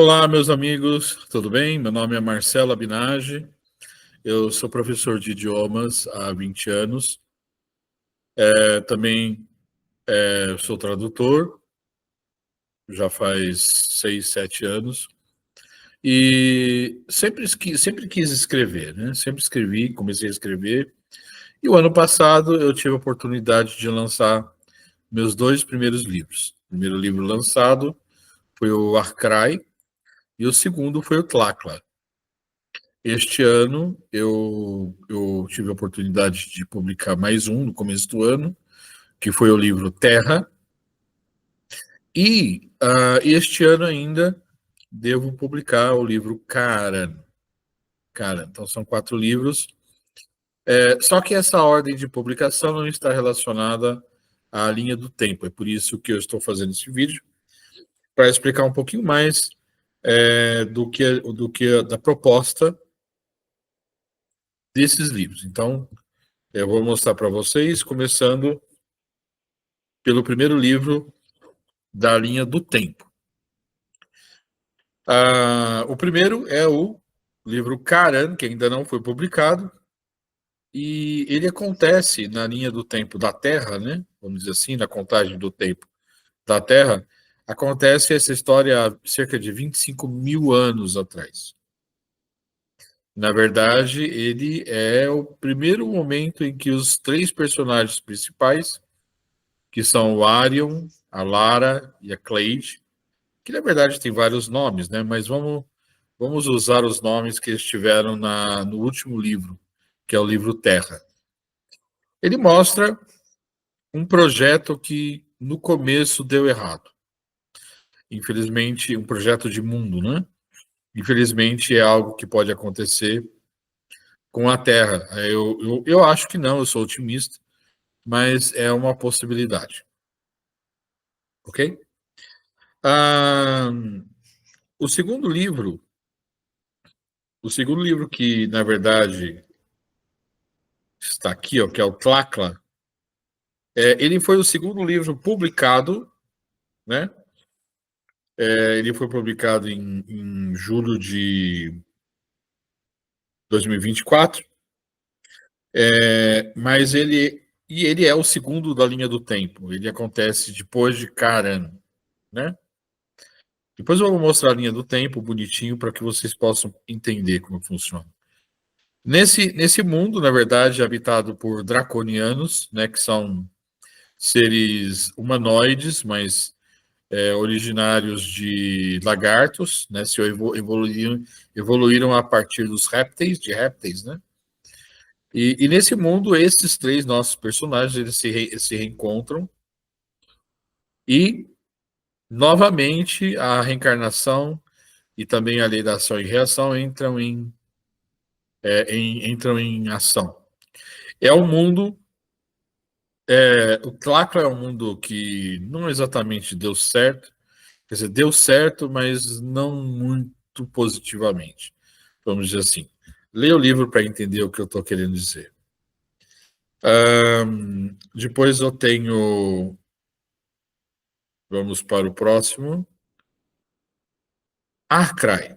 Olá, meus amigos, tudo bem? Meu nome é Marcelo Abinage, eu sou professor de idiomas há 20 anos, também sou tradutor, já faz 6, 7 anos, e sempre quis escrever, né? Sempre escrevi, comecei a escrever, e o ano passado eu tive a oportunidade de lançar meus 2 primeiros livros. O primeiro livro lançado foi o Arcrai, e o segundo foi o Tlacla. Este ano eu tive a oportunidade de publicar mais um no começo do ano, que foi o livro Terra, e este ano ainda devo publicar o livro Karan. Karan. Então são 4 livros, só que essa ordem de publicação não está relacionada à linha do tempo, é por isso que eu estou fazendo esse vídeo, para explicar um pouquinho mais do que da proposta desses livros. Então, eu vou mostrar para vocês, começando pelo primeiro livro da linha do tempo. O primeiro é o livro Karan, que ainda não foi publicado, e ele acontece na linha do tempo da Terra, né? Vamos dizer assim, na contagem do tempo da Terra, acontece essa história há cerca de 25 mil anos atrás. Na verdade, ele é o primeiro momento em que os 3 personagens principais, que são o Arion, a Lara e a Clade, que na verdade tem vários nomes, né? Mas vamos usar os nomes que eles tiveram no último livro, que é o livro Terra. Ele mostra um projeto que no começo deu errado. Infelizmente, um projeto de mundo, né? Infelizmente é algo que pode acontecer com a Terra. Eu acho que não, eu sou otimista, mas é uma possibilidade. Ok? Ah, o segundo livro, que na verdade está aqui, ó, que é o Tlacla, ele foi o segundo livro publicado, né? Ele foi publicado em julho de 2024, mas ele é o segundo da linha do tempo. Ele acontece depois de Karan, né? Depois eu vou mostrar a linha do tempo bonitinho para que vocês possam entender como funciona. Nesse mundo, na verdade, habitado por draconianos, né, que são seres humanoides, mas originários de lagartos, né, evoluíram a partir dos répteis, né? E nesse mundo, esses 3 nossos personagens eles se reencontram e novamente a reencarnação e também a lei da ação e reação entram em ação. É um mundo, o Tlacla é um mundo que não exatamente deu certo. Quer dizer, deu certo, mas não muito positivamente. Vamos dizer assim. Leia o livro para entender o que eu estou querendo dizer. Depois eu tenho. Vamos para o próximo. Arcrai.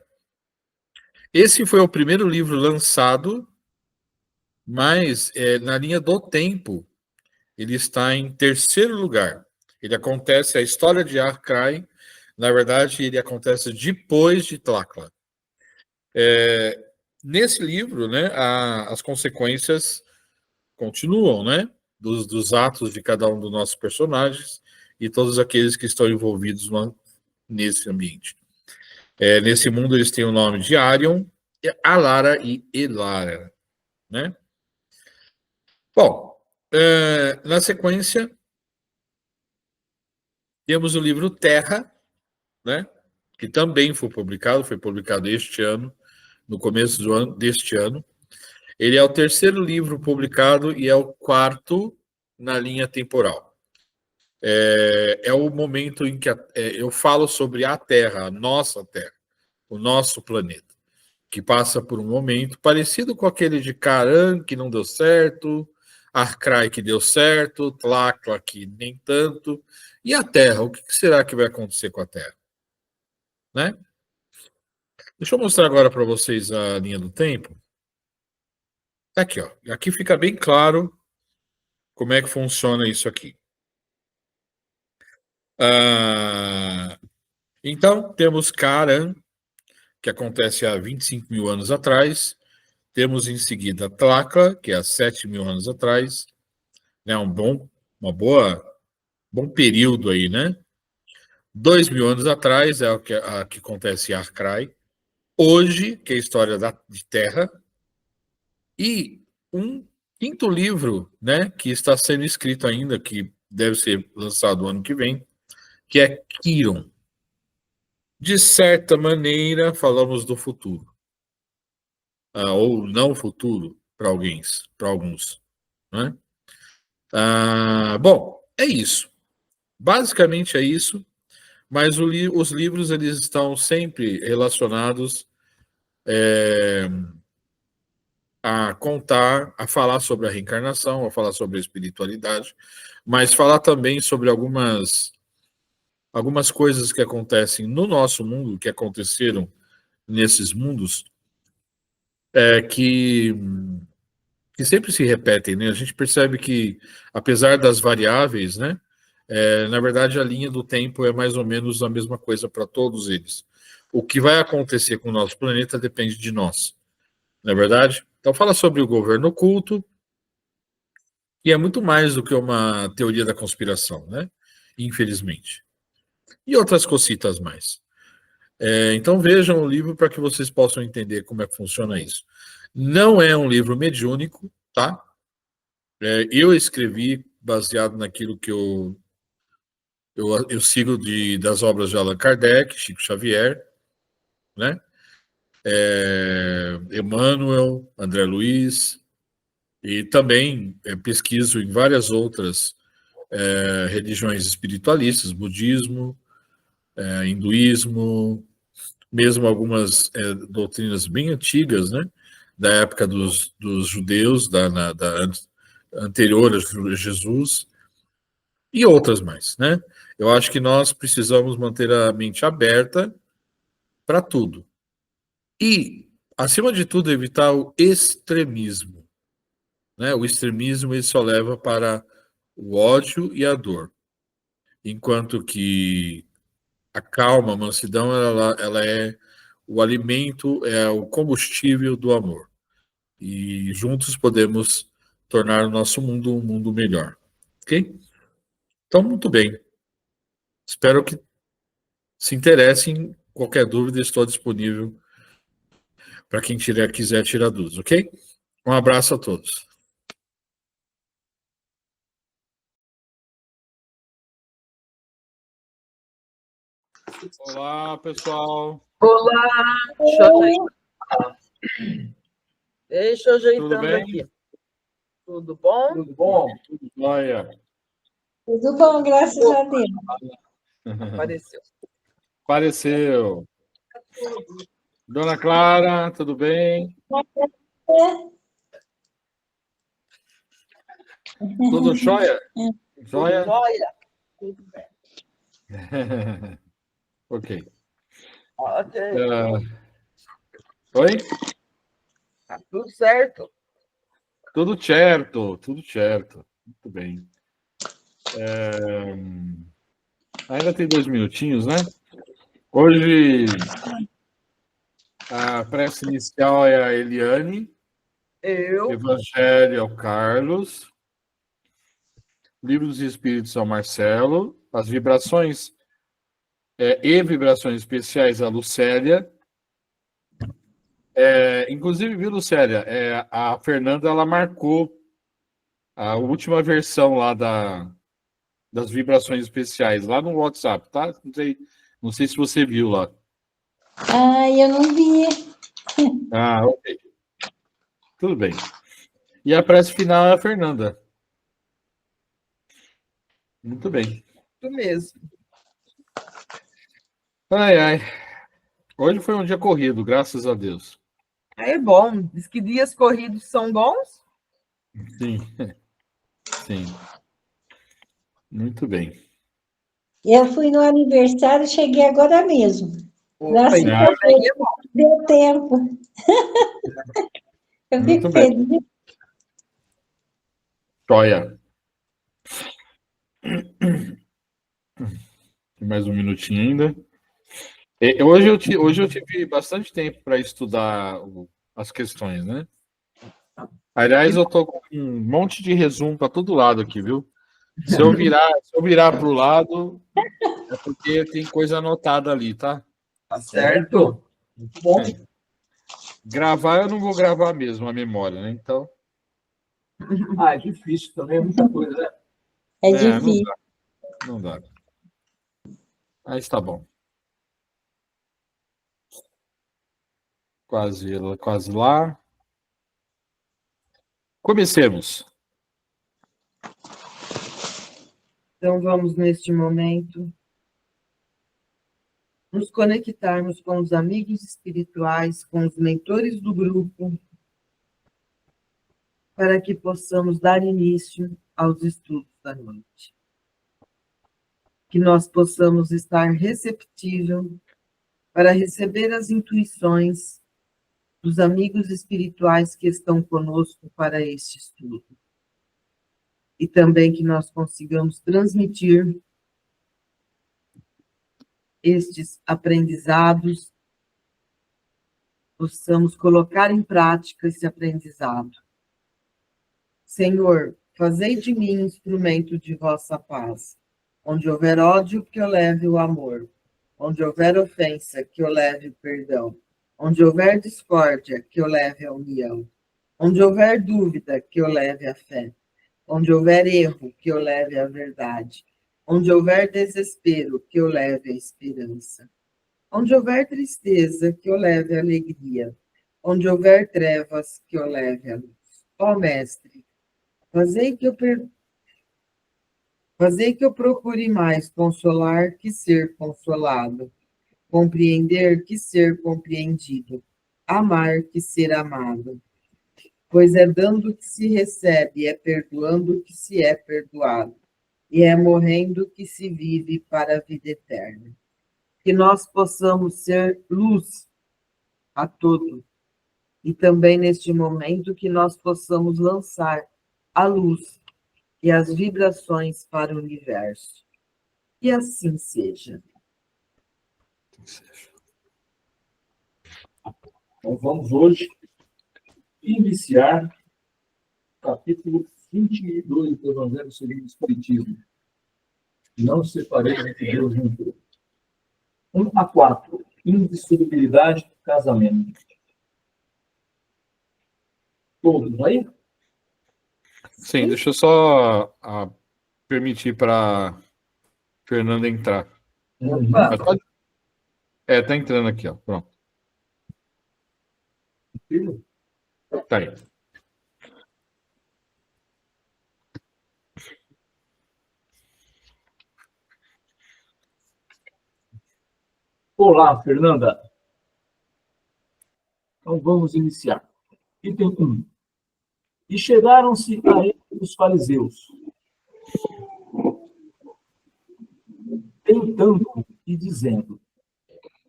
Esse foi o primeiro livro lançado, mas na linha do tempo, ele está em terceiro lugar. Ele acontece, a história de Arcrai, na verdade, ele acontece depois de Tlacla. Nesse livro, né, as consequências continuam, né, dos atos de cada um dos nossos personagens e todos aqueles que estão envolvidos nesse ambiente. Nesse mundo eles têm o nome de Arion, Alara e Elara, né? Bom, na sequência temos o livro Terra, né, que também foi publicado este ano, no começo deste ano. Ele é o terceiro livro publicado e é o quarto na linha temporal. É o momento em que eu falo sobre a Terra, a nossa Terra, o nosso planeta, que passa por um momento parecido com aquele de Caran, que não deu certo, Arcrai, que deu certo, Tlacla, que nem tanto. E a Terra, o que será que vai acontecer com a Terra? Né? Deixa eu mostrar agora para vocês a linha do tempo. Tá aqui, ó. Aqui fica bem claro como é que funciona isso aqui. Então, temos Caran, que acontece há 25 mil anos atrás. Temos em seguida Tlacla, que é há 7 mil anos atrás. Né, bom período aí, né? 2.000 anos atrás é o que acontece em Arcrai. Hoje, que é a história de Terra. E um quinto livro, né, que está sendo escrito ainda, que deve ser lançado ano que vem, que é Quiron. De certa maneira, falamos do futuro. Ou não futuro, para alguns. Né? Bom, é isso. Basicamente é isso, mas os livros eles estão sempre relacionados a contar, a falar sobre a reencarnação, a falar sobre a espiritualidade, mas falar também sobre algumas coisas que acontecem no nosso mundo, que aconteceram nesses mundos, que sempre se repetem, né? A gente percebe que, apesar das variáveis, né? Na verdade, a linha do tempo é mais ou menos a mesma coisa para todos eles. O que vai acontecer com o nosso planeta depende de nós, não é verdade? Então, fala sobre o governo oculto, que é muito mais do que uma teoria da conspiração, né? Infelizmente. E outras cositas mais. Então vejam o livro para que vocês possam entender como é que funciona isso. Não é um livro mediúnico, tá? Eu escrevi baseado naquilo que eu sigo das obras de Allan Kardec, Chico Xavier, né? Emmanuel, André Luiz, e também pesquiso em várias outras religiões espiritualistas, budismo, hinduísmo, mesmo algumas doutrinas bem antigas, né? Da época dos judeus, anterior a Jesus, e outras mais, né? Eu acho que nós precisamos manter a mente aberta para tudo. E, acima de tudo, evitar o extremismo. Né? O extremismo ele só leva para o ódio e a dor. Enquanto que a calma, a mansidão, ela é o alimento, é o combustível do amor. E juntos podemos tornar o nosso mundo um mundo melhor. Ok? Então, muito bem. Espero que se interessem. Qualquer dúvida, estou disponível para quem quiser tirar dúvidas, ok? Um abraço a todos. Olá, pessoal. Olá, deixa eu ajeitando aqui. Tudo bom? Tudo bom? Tudo jóia. Tudo bom, graças a Deus. Apareceu. Dona Clara, tudo bem? Tudo jóia? Jóia? Jóia. Ok. Oi? Tá tudo certo. Tudo certo, tudo certo. Muito bem. Ainda tem 2 minutinhos, né? Hoje, a prece inicial é a Eliane. Evangelho é o Carlos. Livro dos Espíritos é o Marcelo. As vibrações e vibrações especiais a Lucélia. Inclusive, viu, Lucélia? A Fernanda ela marcou a última versão lá das vibrações especiais, lá no WhatsApp, tá? Não sei se você viu lá. Eu não vi. Ok. Tudo bem. E a prece final é a Fernanda. Muito bem. Isso mesmo. Ai. Hoje foi um dia corrido, graças a Deus. É bom. Diz que dias corridos são bons? Sim. Sim. Muito bem. Eu fui no aniversário, cheguei agora mesmo. Nossa, Isso também é bom. deu tempo. Eu Muito fico bem. feliz. Joia. Tem mais um minutinho ainda. Hoje eu tive bastante tempo para estudar as questões, né? Aliás, eu tô com um monte de resumo para todo lado aqui, viu? Se eu virar para o lado, é porque tem coisa anotada ali, tá? Tá certo? Muito bom. Gravar eu não vou gravar mesmo a memória, né? Então, Ah, é difícil também, é muita coisa, né? É não difícil. dá, não dá. Mas tá bom. Quase lá. Comecemos. Então, vamos, neste momento, nos conectarmos com os amigos espirituais, com os mentores do grupo, para que possamos dar início aos estudos da noite. Que nós possamos estar receptível para receber as intuições dos amigos espirituais que estão conosco para este estudo. E também que nós consigamos transmitir estes aprendizados, possamos colocar em prática esse aprendizado. Senhor, fazei de mim instrumento de vossa paz. Onde houver ódio, que eu leve o amor. Onde houver ofensa, que eu leve o perdão. Onde houver discórdia, que eu leve a união. Onde houver dúvida, que eu leve a fé. Onde houver erro, que eu leve a verdade. Onde houver desespero, que eu leve a esperança. Onde houver tristeza, que eu leve a alegria. Onde houver trevas, que eu leve a luz. Ó Mestre, fazei que eu procure mais consolar que ser consolado, compreender que ser compreendido, amar que ser amado. Pois é dando que se recebe, é perdoando que se é perdoado, e é morrendo que se vive para a vida eterna. Que nós possamos ser luz a todos, e também neste momento que nós possamos lançar a luz e as vibrações para o universo. E assim seja. Então vamos hoje iniciar o capítulo 22 do Evangelho segundo o Espiritismo. Não separei entre Deus e o mundo. 1 a 4. Indissolubilidade do casamento. Todos aí? Sim, deixa eu só permitir para Fernanda entrar. Mas pode- tá entrando aqui, ó. Pronto. Tá aí. Olá, Fernanda. Então vamos iniciar. Item 1. E chegaram-se a ele os fariseus, tentando e dizendo: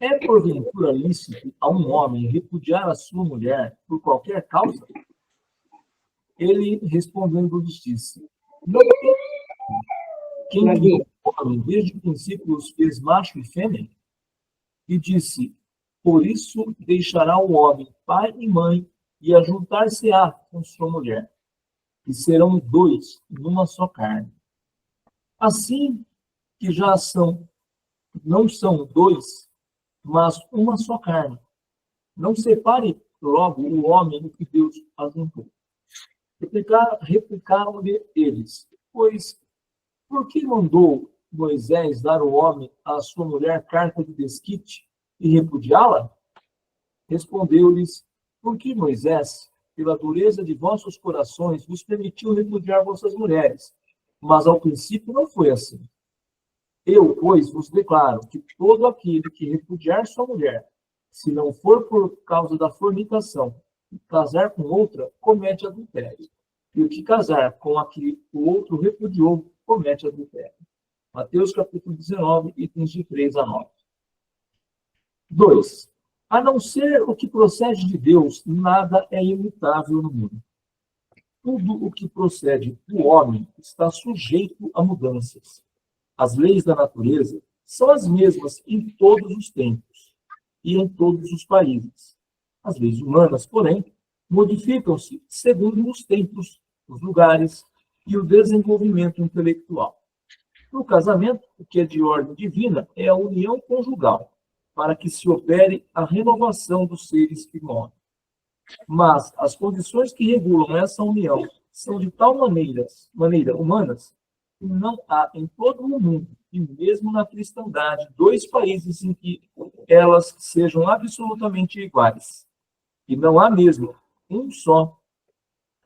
é porventura lícito a um homem repudiar a sua mulher por qualquer causa? Ele respondendo lhes disse: não, quem criou o homem desde o princípio os fez macho e fêmea? E disse: por isso deixará o homem pai e mãe e ajuntar-se-á com sua mulher, e serão dois numa só carne. Assim que já não são dois, mas uma só carne. Não separe logo o homem do que Deus ajuntou. Replicaram-lhe eles: pois por que mandou Moisés dar ao homem à sua mulher carta de desquite e repudiá-la? Respondeu-lhes: por que Moisés, pela dureza de vossos corações, vos permitiu repudiar vossas mulheres? Mas ao princípio não foi assim. Eu, pois, vos declaro que todo aquele que repudiar sua mulher, se não for por causa da fornicação, e casar com outra, comete adultério. E o que casar com a que o outro repudiou, comete adultério. Mateus capítulo 19, itens de 3 a 9. 2. A não ser o que procede de Deus, nada é imutável no mundo. Tudo o que procede do homem está sujeito a mudanças. As leis da natureza são as mesmas em todos os tempos e em todos os países. As leis humanas, porém, modificam-se segundo os tempos, os lugares e o desenvolvimento intelectual. No casamento, o que é de ordem divina é a união conjugal, para que se opere a renovação dos seres que morrem. Mas as condições que regulam essa união são de tal maneira humanas, que não há em todo o mundo, e mesmo na cristandade, 2 países em que elas sejam absolutamente iguais. E não há mesmo um só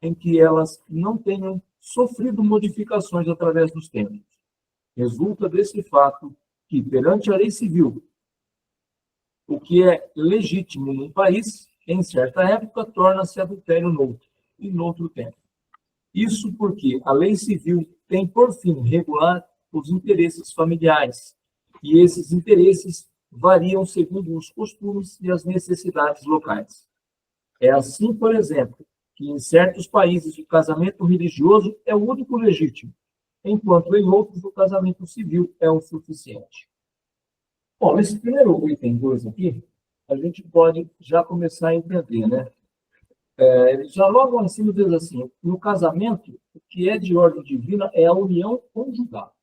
em que elas não tenham sofrido modificações através dos tempos. Resulta desse fato que, perante a lei civil, o que é legítimo num país, em certa época, torna-se adultério noutro, e noutro tempo. Isso porque a lei civil tem por fim regular os interesses familiares, e esses interesses variam segundo os costumes e as necessidades locais. É assim, por exemplo, que em certos países o casamento religioso é o único legítimo, enquanto em outros o casamento civil é o suficiente. Bom, nesse primeiro item 2 aqui, a gente pode já começar a entender, né? Ele já logo em cima diz assim, no casamento, o que é de ordem divina é a união conjugal.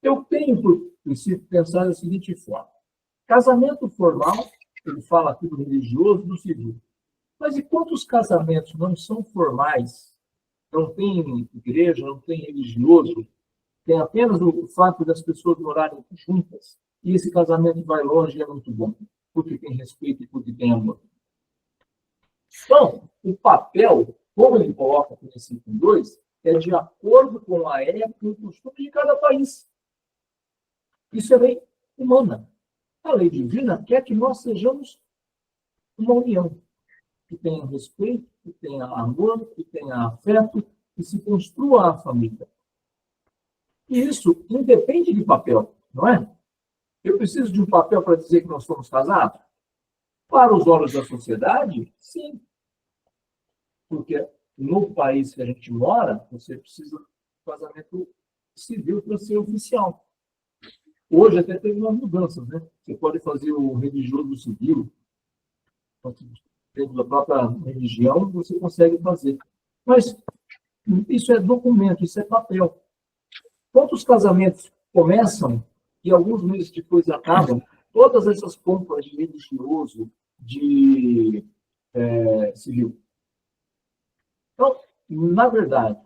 Eu tenho, por princípio, pensar da seguinte forma. Casamento formal, ele fala aqui do religioso e do civil. Mas e quantos casamentos não são formais, não tem igreja, não tem religioso, tem apenas o fato das pessoas morarem juntas, e esse casamento vai longe e é muito bom, porque tem respeito e porque tem amor. Então, o papel, como ele coloca aqui nesse item 2, é de acordo com a época e o costume de cada país. Isso é lei humana. A lei divina quer que nós sejamos uma união, que tenha respeito, que tenha amor, que tenha afeto, que se construa a família. E isso independe de papel, não é? Eu preciso de um papel para dizer que nós somos casados? Para os olhos da sociedade, sim. Porque no país que a gente mora, você precisa de casamento civil para ser oficial. Hoje até teve umas mudanças, né? Você pode fazer o religioso civil, dentro da própria religião, você consegue fazer. Mas isso é documento, isso é papel. Quantos casamentos começam e alguns meses depois acabam? Todas essas compras de religioso, de civil. Então, na verdade,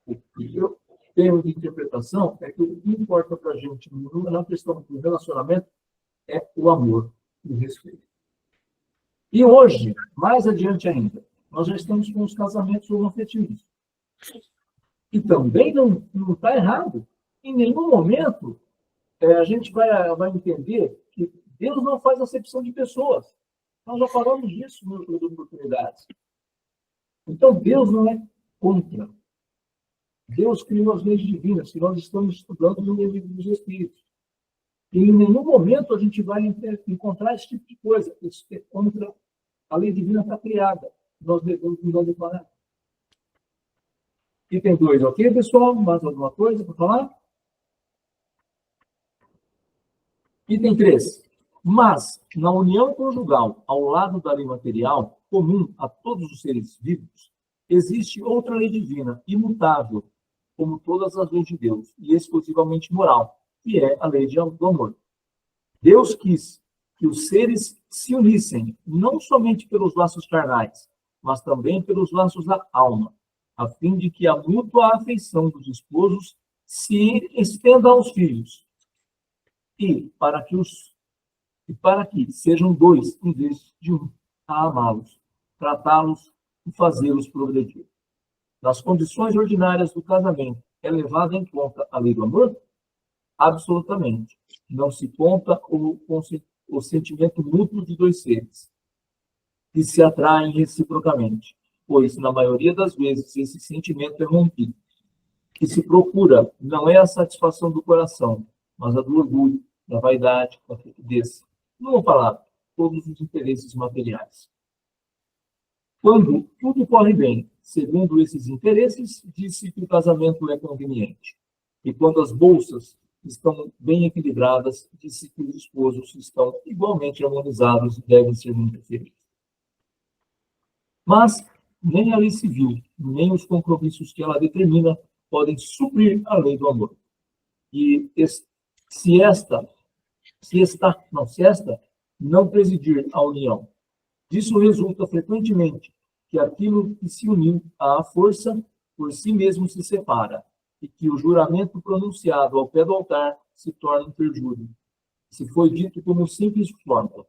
o que eu tenho de interpretação é que o que importa para a gente na questão do relacionamento é o amor e o respeito. E hoje, mais adiante ainda, nós já estamos com os casamentos homoafetivos. E também não está errado. Em nenhum momento a gente vai entender que Deus não faz acepção de pessoas. Nós já falamos disso em outras oportunidades. Então, Deus não é contra. Deus criou as leis divinas, que nós estamos estudando no livro dos Espíritos. E em nenhum momento a gente vai encontrar esse tipo de coisa. Isso é contra a lei divina está criada. Nós devemos nos declarar. Item 2, ok, pessoal? Mais alguma coisa para falar? Item 3. Mas, na união conjugal, ao lado da lei material, comum a todos os seres vivos, existe outra lei divina, imutável, como todas as leis de Deus, e exclusivamente moral, que é a lei do amor. Deus quis que os seres se unissem, não somente pelos laços carnais, mas também pelos laços da alma, a fim de que a mútua afeição dos esposos se estenda aos filhos, e para que sejam 2 em vez de 1, a amá-los, tratá-los e fazê-los progredir. Nas condições ordinárias do casamento, é levada em conta a lei do amor? Absolutamente. Não se conta o sentimento mútuo de 2 seres, que se atraem reciprocamente, pois, na maioria das vezes, esse sentimento é rompido. O que se procura não é a satisfação do coração, mas a do orgulho, da vaidade, da timidez, Não vou falar todos os interesses materiais. Quando tudo corre bem, segundo esses interesses, disse que o casamento é conveniente. E quando as bolsas estão bem equilibradas, disse que os esposos estão igualmente harmonizados e devem ser muito felizes. Mas nem a lei civil, nem os compromissos que ela determina podem suprir a lei do amor. E se esta não presidir a união, disso resulta frequentemente que aquilo que se uniu à força por si mesmo se separa, e que o juramento pronunciado ao pé do altar se torna um perjúrio. Se foi dito como simples forma.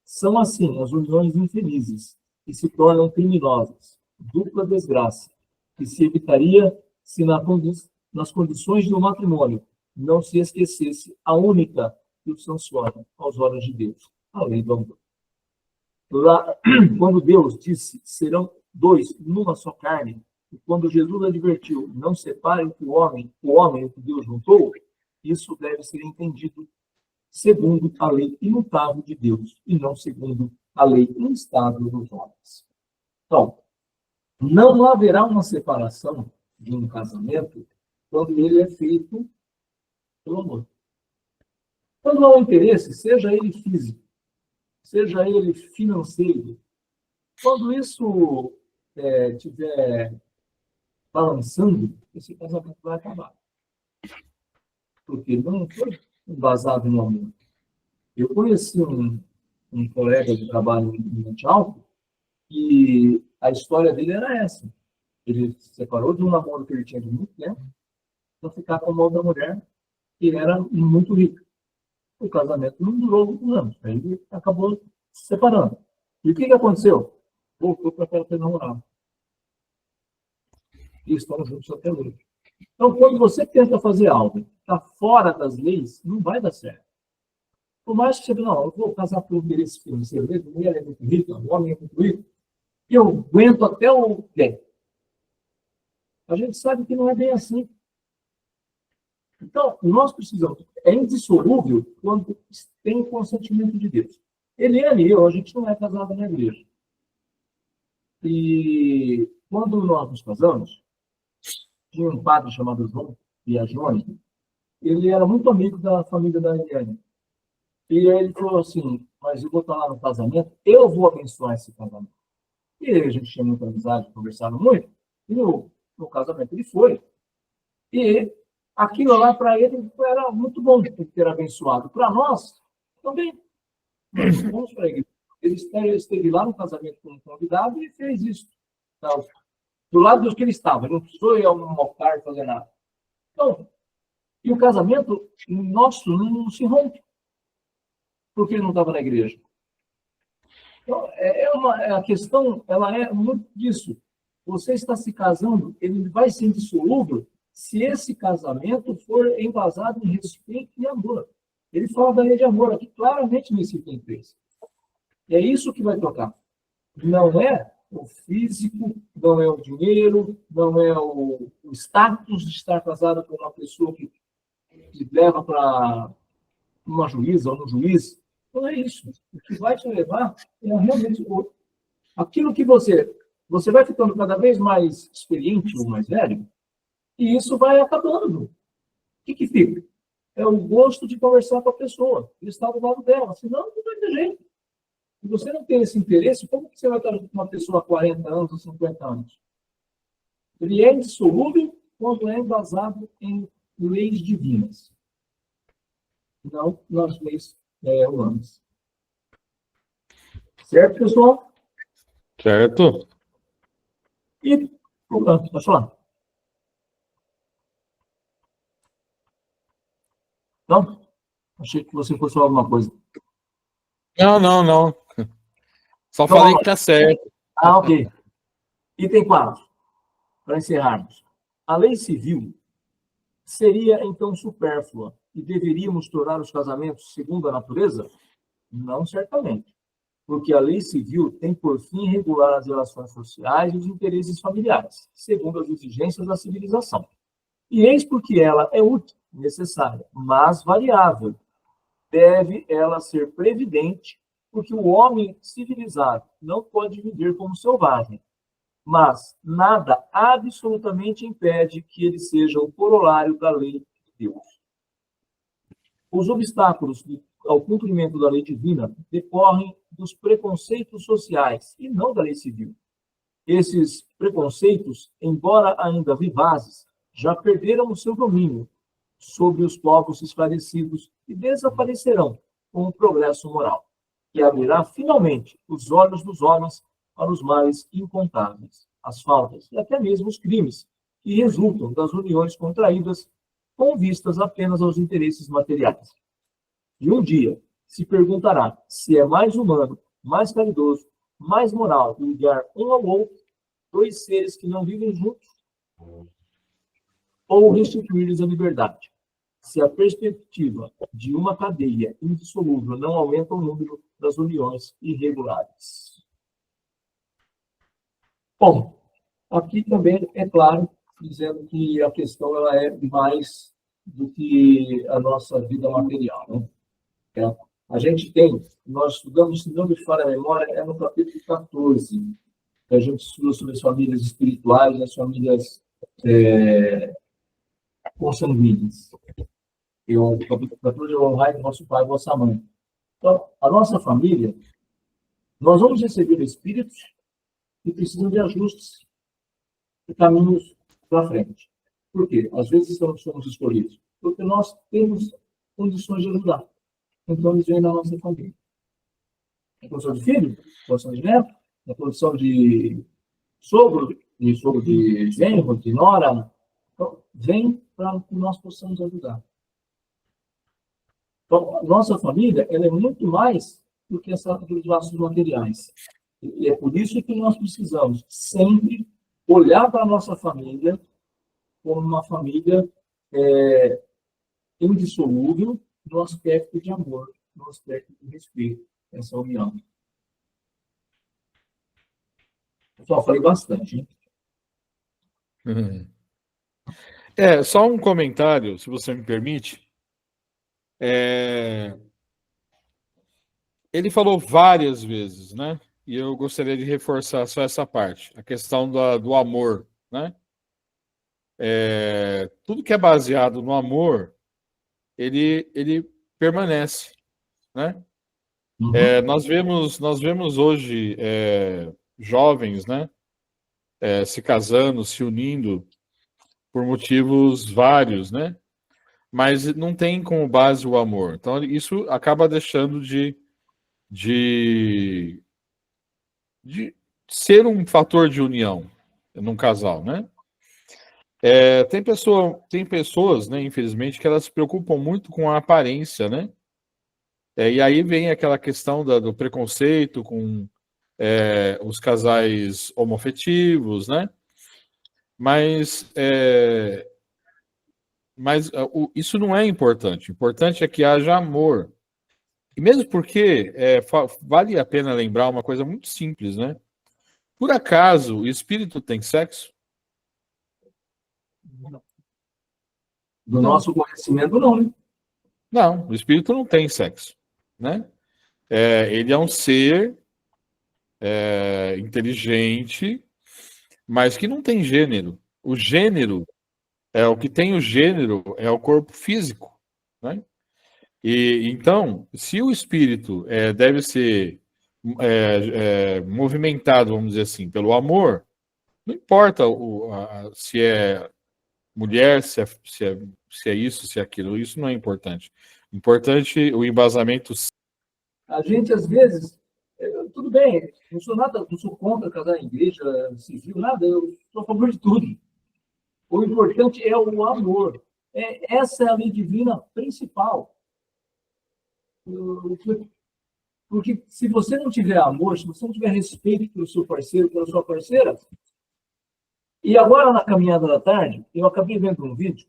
São assim as uniões infelizes, que se tornam criminosas, dupla desgraça, que se evitaria se nas condições do matrimônio não se esquecesse a única que o sanciona aos olhos de Deus, a lei do amor. Lá, quando Deus disse, serão dois numa só carne, e quando Jesus advertiu, não separem o homem o que Deus juntou, isso deve ser entendido segundo a lei imutável de Deus, e não segundo a lei instável dos homens. Então, não haverá uma separação de um casamento quando ele é feito pelo amor. Quando há um interesse, seja ele físico, seja ele financeiro, quando isso estiver balançando, esse casamento vai acabar. Porque não foi embasado no amor. Eu conheci um colega de trabalho em Monte Alto e a história dele era essa. Ele se separou de um namoro que ele tinha de muito tempo para ficar com uma outra mulher que era muito rica. O casamento não durou muitos anos. Aí ele acabou se separando. E o que aconteceu? Voltou para aquela que ele namorava. E estão juntos até hoje. Então, quando você tenta fazer algo que está fora das leis, não vai dar certo. Por mais que você diga, não, eu vou casar por interesse financeiro, a mulher é muito rica, o homem é muito rico, e eu aguento até o bem. A gente sabe que não é bem assim. Então, nós precisamos, é indissolúvel quando tem o consentimento de Deus. Eliane e eu, a gente não é casado na igreja. E quando nós nos casamos, tinha um padre chamado João Biagione, ele era muito amigo da família da Eliane. E aí ele falou assim, mas eu vou estar lá no casamento, eu vou abençoar esse casamento. E aí a gente tinha muita amizade, conversava muito, e no casamento ele foi. E aquilo lá para ele era muito bom de ter abençoado. Para nós, também. Nós fomos para a igreja. Ele esteve lá no casamento como convidado e fez isso. Então, do lado dos que ele estava. Ele não precisou ir a um altar fazer nada. Então, e o casamento nosso não se rompe. Porque ele não estava na igreja. Então, a questão, ela é muito disso. Você está se casando, ele vai ser indissolúvel se esse casamento for embasado em respeito e amor. Ele fala da lei de amor aqui claramente nesse item 3. É isso que vai tocar. Não é o físico, não é o dinheiro, não é o status de estar casado com uma pessoa que leva para uma juíza ou um juiz. Não é isso. O que vai te levar é realmente aquilo que você vai ficando cada vez mais experiente ou mais velho, e isso vai acabando. O que fica? É o gosto de conversar com a pessoa, de estar do lado dela. Senão, não vai ter jeito. Se você não tem esse interesse, como que você vai estar com uma pessoa há 40 anos ou 50 anos? Ele é indissolúvel quando é embasado em leis divinas. Não nas leis humanas. Certo, pessoal? Certo. E, pode falar? Não? Achei que você fosse falar alguma coisa. Não. Só falei que tá certo. Ah, ok. Item 4, para encerrarmos. A lei civil seria, então, supérflua e deveríamos tornar os casamentos segundo a natureza? Não, certamente. Porque a lei civil tem por fim regular as relações sociais e os interesses familiares, segundo as exigências da civilização. E eis porque ela é útil, necessária, mas variável. deve ela ser previdente, porque o homem civilizado não pode viver como selvagem, mas nada absolutamente impede que ele seja o corolário da lei de Deus. Os obstáculos ao cumprimento da lei divina decorrem dos preconceitos sociais e não da lei civil. Esses preconceitos, embora ainda vivazes, já perderam o seu domínio sobre os povos esclarecidos e desaparecerão com o progresso moral, que abrirá finalmente os olhos dos homens para os males incontáveis, as faltas e até mesmo os crimes que resultam das uniões contraídas com vistas apenas aos interesses materiais. E um dia se perguntará se é mais humano, mais caridoso, mais moral ligar um ao outro dois seres que não vivem juntos ou restituir-lhes a liberdade. Se a perspectiva de uma cadeia indissolúvel não aumenta o número das uniões irregulares. Bom, aqui também é claro, dizendo que a questão ela é mais do que a nossa vida material, né? A gente tem, nós estudamos, se não me falha a memória, é no capítulo 14, que a gente estuda sobre as famílias espirituais, as famílias consanguíneas. E o capítulo 14 é o honrai nosso pai e vossa mãe. Então, a nossa família, nós vamos receber espíritos que precisam de ajustes e caminhos para frente. Por quê? Às vezes somos escolhidos. Porque nós temos condições de ajudar. Então, eles vêm na nossa família. Na condição de filho, na condição de neto, na condição de sogro de genro, de nora. Então, vem para que nós possamos ajudar. Então, a nossa família ela é muito mais do que aqueles laços materiais. E é por isso que nós precisamos sempre olhar para a nossa família como uma família indissolúvel no aspecto de amor, no aspecto de respeito, essa união. Eu só falei bastante, hein? Só um comentário, se você me permite. Ele falou várias vezes, né? E eu gostaria de reforçar só essa parte, a questão do amor, né? Tudo que é baseado no amor, ele permanece, né? Uhum. Nós vemos hoje jovens, né? Se casando, se unindo por motivos vários, né? Mas não tem como base o amor. Então, isso acaba deixando de ser um fator de união num casal, né? Tem pessoas, né, infelizmente, que elas se preocupam muito com a aparência, né? E aí vem aquela questão do preconceito com os casais homoafetivos, né? Mas isso não é importante. O importante é que haja amor. E mesmo porque vale a pena lembrar uma coisa muito simples, né? Por acaso o espírito tem sexo? Do nosso conhecimento, não, né? Não, o espírito não tem sexo, né? Ele é um ser inteligente, mas que não tem gênero. O gênero o que tem o gênero é o corpo físico, né? E então, se o espírito deve ser movimentado, vamos dizer assim, pelo amor, não importa se é mulher, se é isso, se é aquilo, isso não é importante. Importante o embasamento. A gente, às vezes, tudo bem, não sou contra casar em igreja civil, nada, eu sou a favor de tudo. O importante é o amor. Essa é a lei divina principal. Porque se você não tiver amor, se você não tiver respeito pelo seu parceiro, pela sua parceira. E agora, na caminhada da tarde, eu acabei vendo um vídeo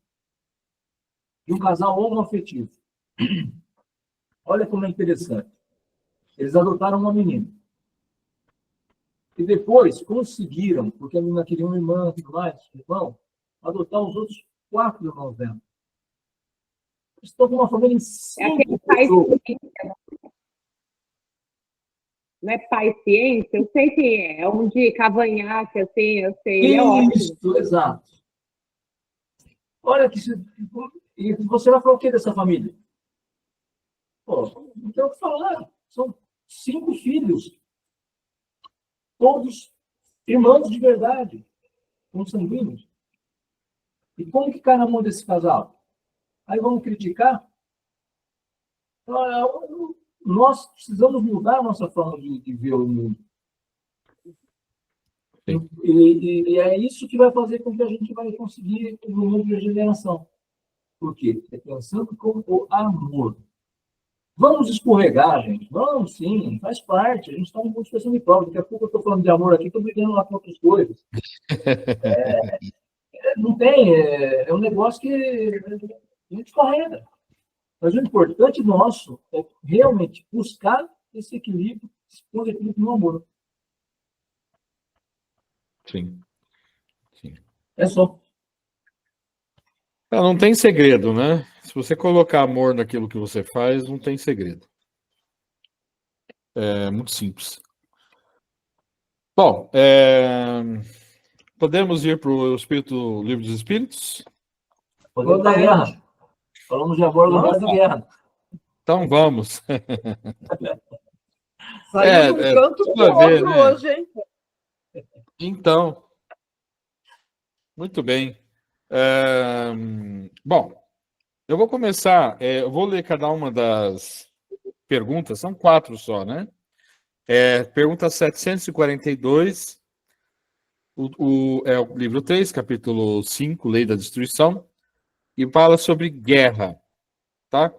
de um casal homoafetivo. Olha como é interessante. Eles adotaram uma menina. E depois conseguiram, porque a menina queria uma irmã e tudo mais, irmão, adotar os outros 4 irmãos dela. Estou com uma família em É aquele 5 pai pessoas. ciência. Não é pai ciência? Eu sei quem é. É um de cavanhaque, assim, eu sei. Ele é ótimo. Isso, exato. Olha que e você vai falar o que dessa família? Pô, não tem o que falar. São 5 filhos, todos irmãos de verdade, consanguíneos. E como que cai na mão desse casal? Aí vamos criticar? Nós precisamos mudar a nossa forma de ver o mundo. Sim. E é isso que vai fazer com que a gente vai conseguir o mundo de regeneração. Por quê? É pensando com o amor. Vamos escorregar, gente. Vamos, sim, faz parte. A gente está numa situação de prova. Daqui a pouco eu estou falando de amor aqui, estou brigando lá com outras coisas. Não tem, é um negócio que a gente escorrega. Mas o importante nosso é realmente buscar esse equilíbrio, esse equilíbrio no amor. Sim. Sim. É só. Não tem segredo, né? Se você colocar amor naquilo que você faz, não tem segredo. É muito simples. Bom, podemos ir para o Livro dos Espíritos? Podemos da guerra. Falamos de amor, lugar de guerra. Então vamos. Saiu de um canto pro outro hoje, hein? Então, muito bem. Bom, eu vou começar. Eu vou ler cada uma das perguntas, são 4 só, né? Pergunta 742, é o livro 3, capítulo 5, Lei da Destruição, e fala sobre guerra, tá?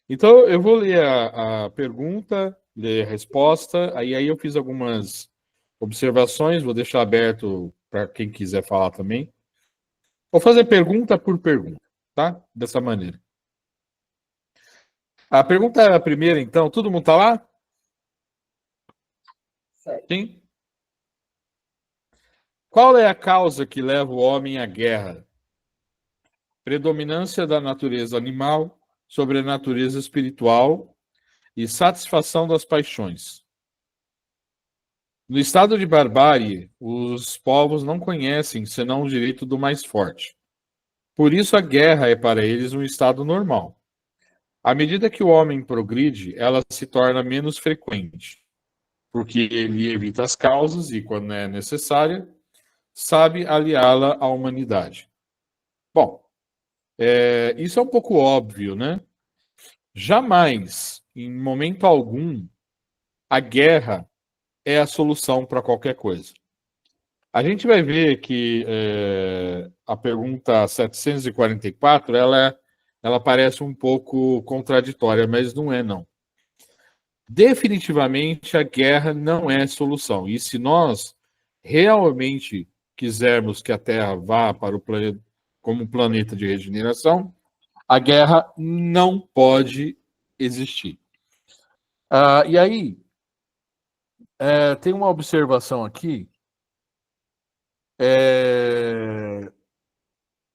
Então, eu vou ler a pergunta, ler a resposta, aí eu fiz algumas observações, vou deixar aberto para quem quiser falar também. Vou fazer pergunta por pergunta, tá? Dessa maneira. A pergunta primeira, então, todo mundo está lá? Sim? Qual é a causa que leva o homem à guerra? Predominância da natureza animal sobre a natureza espiritual e satisfação das paixões. No estado de barbárie, os povos não conhecem senão o direito do mais forte. Por isso a guerra é para eles um estado normal. À medida que o homem progride, ela se torna menos frequente, porque ele evita as causas e, quando é necessária, sabe aliá-la à humanidade. Bom, isso é um pouco óbvio, né? Jamais, em momento algum, a guerra é a solução para qualquer coisa. A gente vai ver que a pergunta 744, ela parece um pouco contraditória, mas não é, não. Definitivamente, a guerra não é solução. E se nós realmente quisermos que a Terra vá para o planeta como um planeta de regeneração, a guerra não pode existir. E aí, tem uma observação aqui.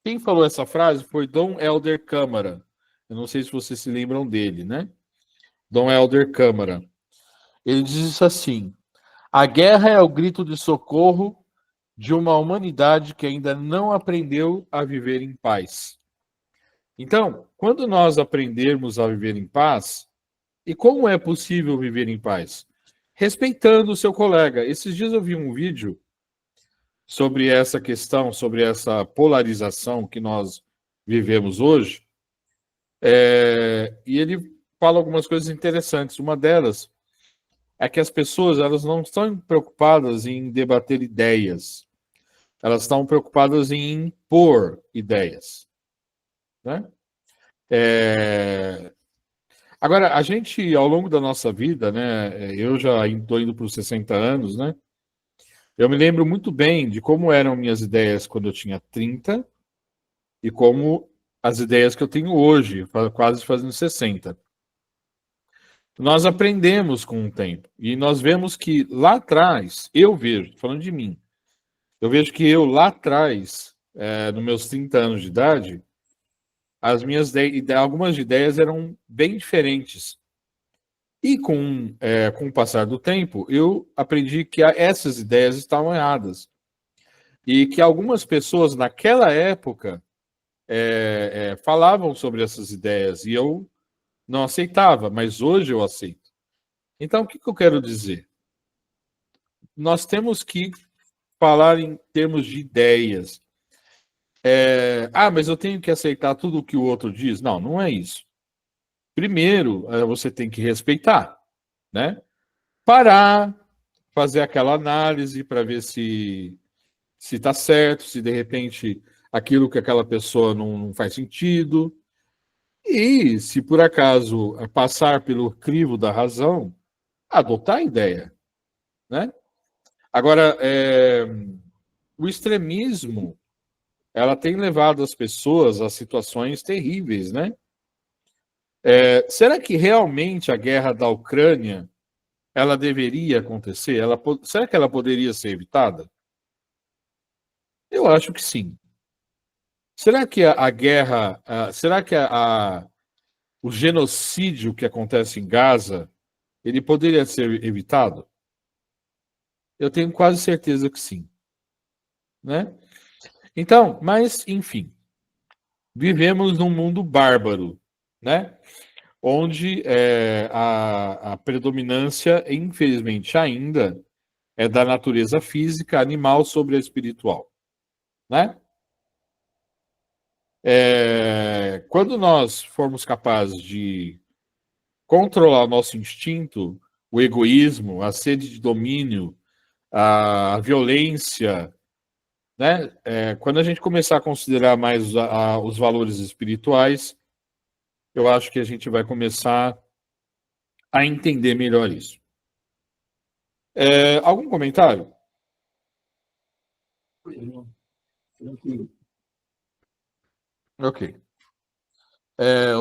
Quem falou essa frase foi Dom Helder Câmara. Eu não sei se vocês se lembram dele, né? Dom Helder Câmara. Ele diz assim: a guerra é o grito de socorro de uma humanidade que ainda não aprendeu a viver em paz. Então, quando nós aprendermos a viver em paz, e como é possível viver em paz? Respeitando o seu colega. Esses dias eu vi um vídeo sobre essa questão, sobre essa polarização que nós vivemos hoje, e ele fala algumas coisas interessantes. Uma delas é que as pessoas elas não estão preocupadas em debater ideias, elas estão preocupadas em impor ideias, né? Agora, a gente, ao longo da nossa vida, né, eu já estou indo para os 60 anos, né? Eu me lembro muito bem de como eram minhas ideias quando eu tinha 30 e como as ideias que eu tenho hoje, quase fazendo 60. Nós aprendemos com o tempo e nós vemos que lá atrás, eu vejo, falando de mim, eu vejo que eu lá atrás, nos meus 30 anos de idade, algumas ideias eram bem diferentes. E com o passar do tempo, eu aprendi que essas ideias estavam erradas. E que algumas pessoas naquela época falavam sobre essas ideias e eu não aceitava, mas hoje eu aceito. Então, o que eu quero dizer? Nós temos que falar em termos de ideias. Mas eu tenho que aceitar tudo o que o outro diz? Não, não é isso. Primeiro, você tem que respeitar, né? Parar, fazer aquela análise para ver se está certo, se de repente aquilo que aquela pessoa não faz sentido. E se por acaso passar pelo crivo da razão, adotar a ideia, né? Agora, o extremismo, ela tem levado as pessoas a situações terríveis, né? Será que realmente a guerra da Ucrânia ela deveria acontecer? Será que ela poderia ser evitada? Eu acho que sim. Será que a guerra, será que o genocídio que acontece em Gaza, ele poderia ser evitado? Eu tenho quase certeza que sim, né? Então, mas enfim, vivemos num mundo bárbaro, né? Onde a predominância, infelizmente ainda, é da natureza física, animal sobre a espiritual, né? Quando nós formos capazes de controlar o nosso instinto, o egoísmo, a sede de domínio, a violência, né? Quando a gente começar a considerar mais os valores espirituais, eu acho que a gente vai começar a entender melhor isso. Algum comentário? Tranquilo. Ok.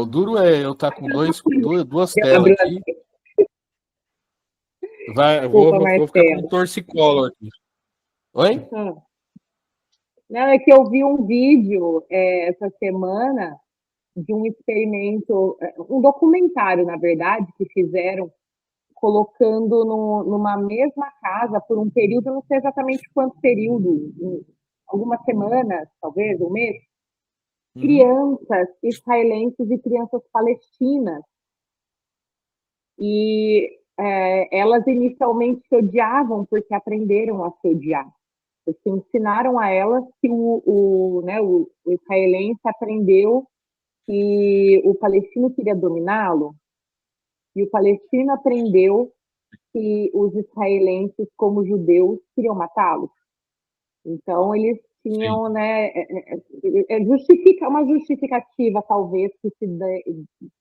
O duro é eu estar com duas telas aqui. Desculpa, Vou ficar com um Marcelo. torcicolo aqui. Oi? Não, é que eu vi um vídeo essa semana de um experimento, um documentário, na verdade, que fizeram colocando numa mesma casa por um período, eu não sei exatamente quanto período, algumas semanas, talvez, um mês, crianças israelenses e crianças palestinas. E elas inicialmente se odiavam porque aprenderam a se odiar. Porque ensinaram a elas que o israelense aprendeu que o palestino queria dominá-lo, e o palestino aprendeu que os israelenses, como judeus, queriam matá-los. Então, eles tinham, né, uma justificativa, talvez, que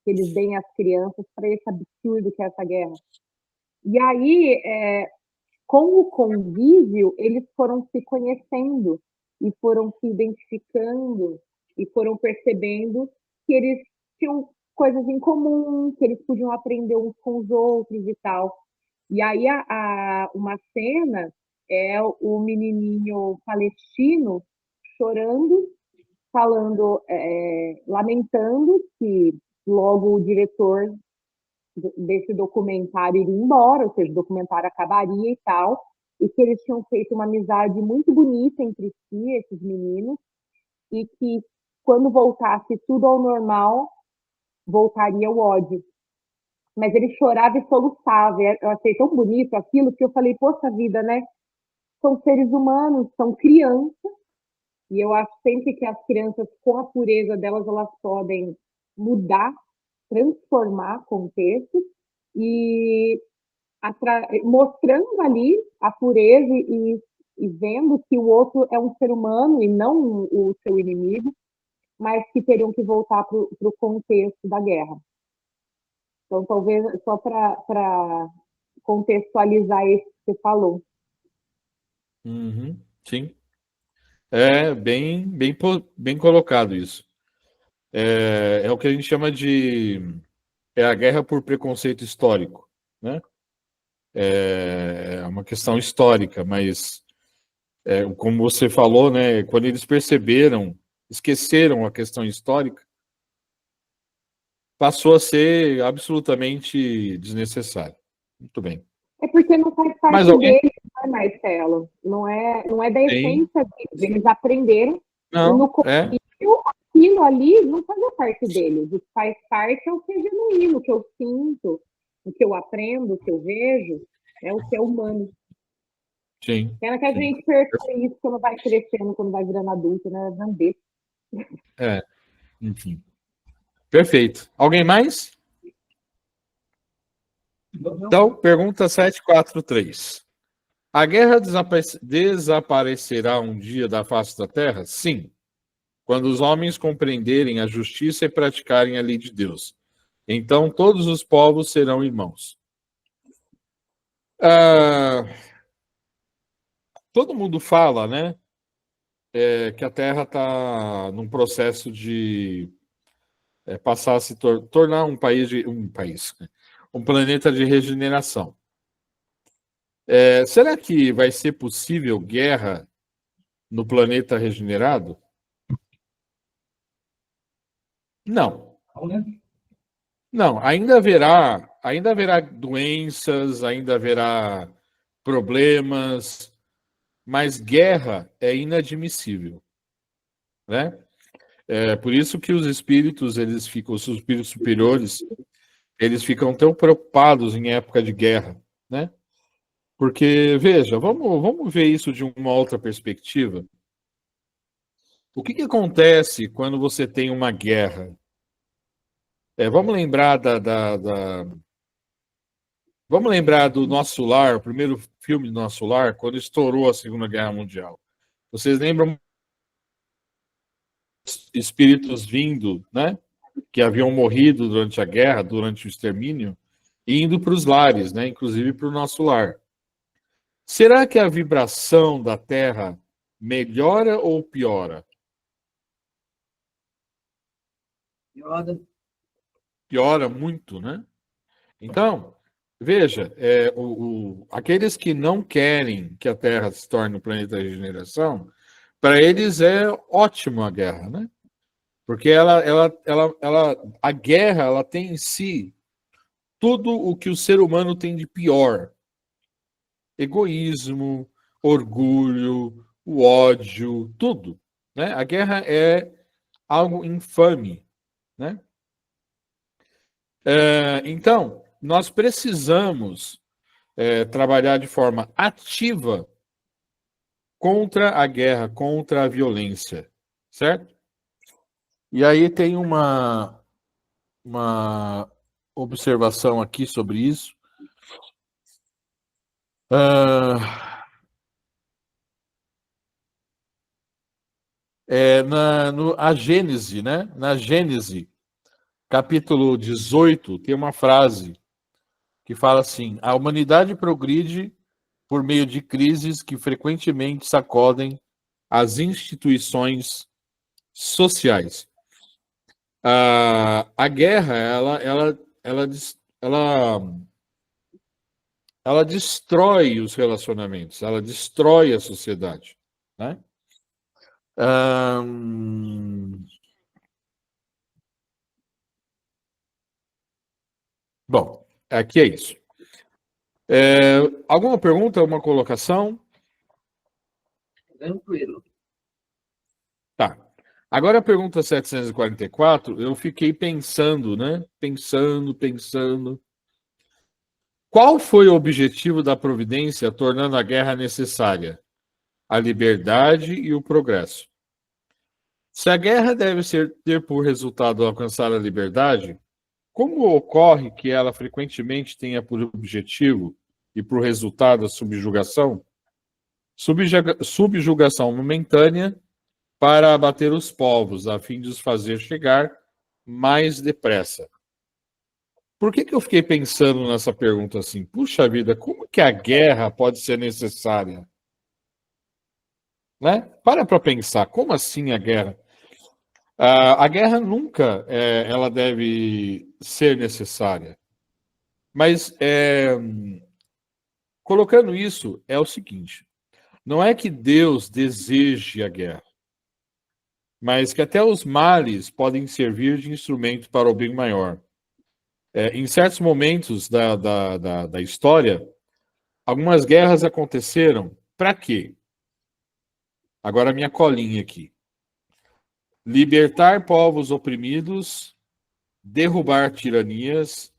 eles deem às crianças para esse absurdo que é essa guerra. E aí, com o convívio, eles foram se conhecendo e foram se identificando e foram percebendo que eles tinham coisas em comum, que eles podiam aprender uns com os outros e tal. E aí, uma cena é o menininho palestino chorando, falando, lamentando que logo o diretor desse documentário iria embora, ou seja, o documentário acabaria e tal, e que eles tinham feito uma amizade muito bonita entre si, esses meninos, e que quando voltasse tudo ao normal, voltaria o ódio. Mas ele chorava e soluçava. Eu achei tão bonito aquilo que eu falei, poxa vida, né? São seres humanos, são crianças, e eu acho sempre que as crianças, com a pureza delas, elas podem mudar, transformar contextos, e mostrando ali a pureza e vendo que o outro é um ser humano e não o seu inimigo, mas que teriam que voltar para o contexto da guerra. Então, talvez só para contextualizar isso que você falou. Sim. Bem colocado isso. É o que a gente chama de a guerra por preconceito histórico, né? É uma questão histórica, mas como você falou, né? Quando eles perceberam, esqueceram a questão histórica, passou a ser absolutamente desnecessário. Muito bem. É porque não faz Mais parte alguém? deles, né, Marcelo? Não é da Sim. essência deles. Eles aprenderam e Não, no é. começo aquilo ali não fazia parte deles. O que faz parte é o que é genuíno, o que eu sinto, o que eu aprendo, o que eu vejo, é o que é humano. Sim. Pena que a Sim. gente perca isso quando vai crescendo, quando vai virando adulto, né? Não deixa. É, enfim. Perfeito. Alguém mais? Então, pergunta 743. A guerra desaparecerá um dia da face da terra? Sim, quando os homens compreenderem a justiça e praticarem a lei de Deus. Então todos os povos serão irmãos. Ah, todo mundo fala, né, que a Terra está num processo de passar a se tornar um planeta de regeneração. Será que vai ser possível guerra no planeta regenerado? Não. Não, ainda haverá doenças, ainda haverá problemas, mas guerra é inadmissível, né? É por isso que os espíritos, os espíritos superiores, eles ficam tão preocupados em época de guerra, né? Porque, veja, vamos ver isso de uma outra perspectiva. O que acontece quando você tem uma guerra? Vamos lembrar vamos lembrar do Nosso Lar, o primeiro filme do Nosso Lar, quando estourou a Segunda Guerra Mundial. Vocês lembram espíritos vindo, né? Que haviam morrido durante a guerra, durante o extermínio, indo para os lares, né? Inclusive para o Nosso Lar. Será que a vibração da Terra melhora ou piora? Piora muito, né? Então, veja, aqueles que não querem que a Terra se torne um planeta de regeneração, para eles é ótimo a guerra, né? Porque a guerra, ela tem em si tudo o que o ser humano tem de pior: egoísmo, orgulho, o ódio, tudo, né? A guerra é algo infame, né? Então, nós precisamos trabalhar de forma ativa contra a guerra, contra a violência, certo? E aí tem uma observação aqui sobre isso. A Gênese, né? Na Gênese, capítulo 18, tem uma frase que fala assim: a humanidade progride por meio de crises que frequentemente sacodem as instituições sociais. A guerra, ela destrói os relacionamentos, ela destrói a sociedade, né? Bom, aqui é isso. Alguma pergunta, alguma colocação? Tranquilo. Tá. Agora a pergunta 744, eu fiquei pensando, né? Pensando. Qual foi o objetivo da providência tornando a guerra necessária? A liberdade e o progresso. Se a guerra deve ter por resultado alcançar a liberdade, como ocorre que ela frequentemente tenha por objetivo e por resultado a subjugação? Subjugação momentânea para abater os povos, a fim de os fazer chegar mais depressa. Por que eu fiquei pensando nessa pergunta assim? Puxa vida, como que a guerra pode ser necessária? Né? Para pensar, como assim a guerra? A guerra nunca ela deve ser necessária. Mas colocando isso, é o seguinte: não é que Deus deseje a guerra, mas que até os males podem servir de instrumento para o bem maior. Em certos momentos da história, algumas guerras aconteceram. Para quê? Agora, a minha colinha aqui. Libertar povos oprimidos, derrubar tiranias,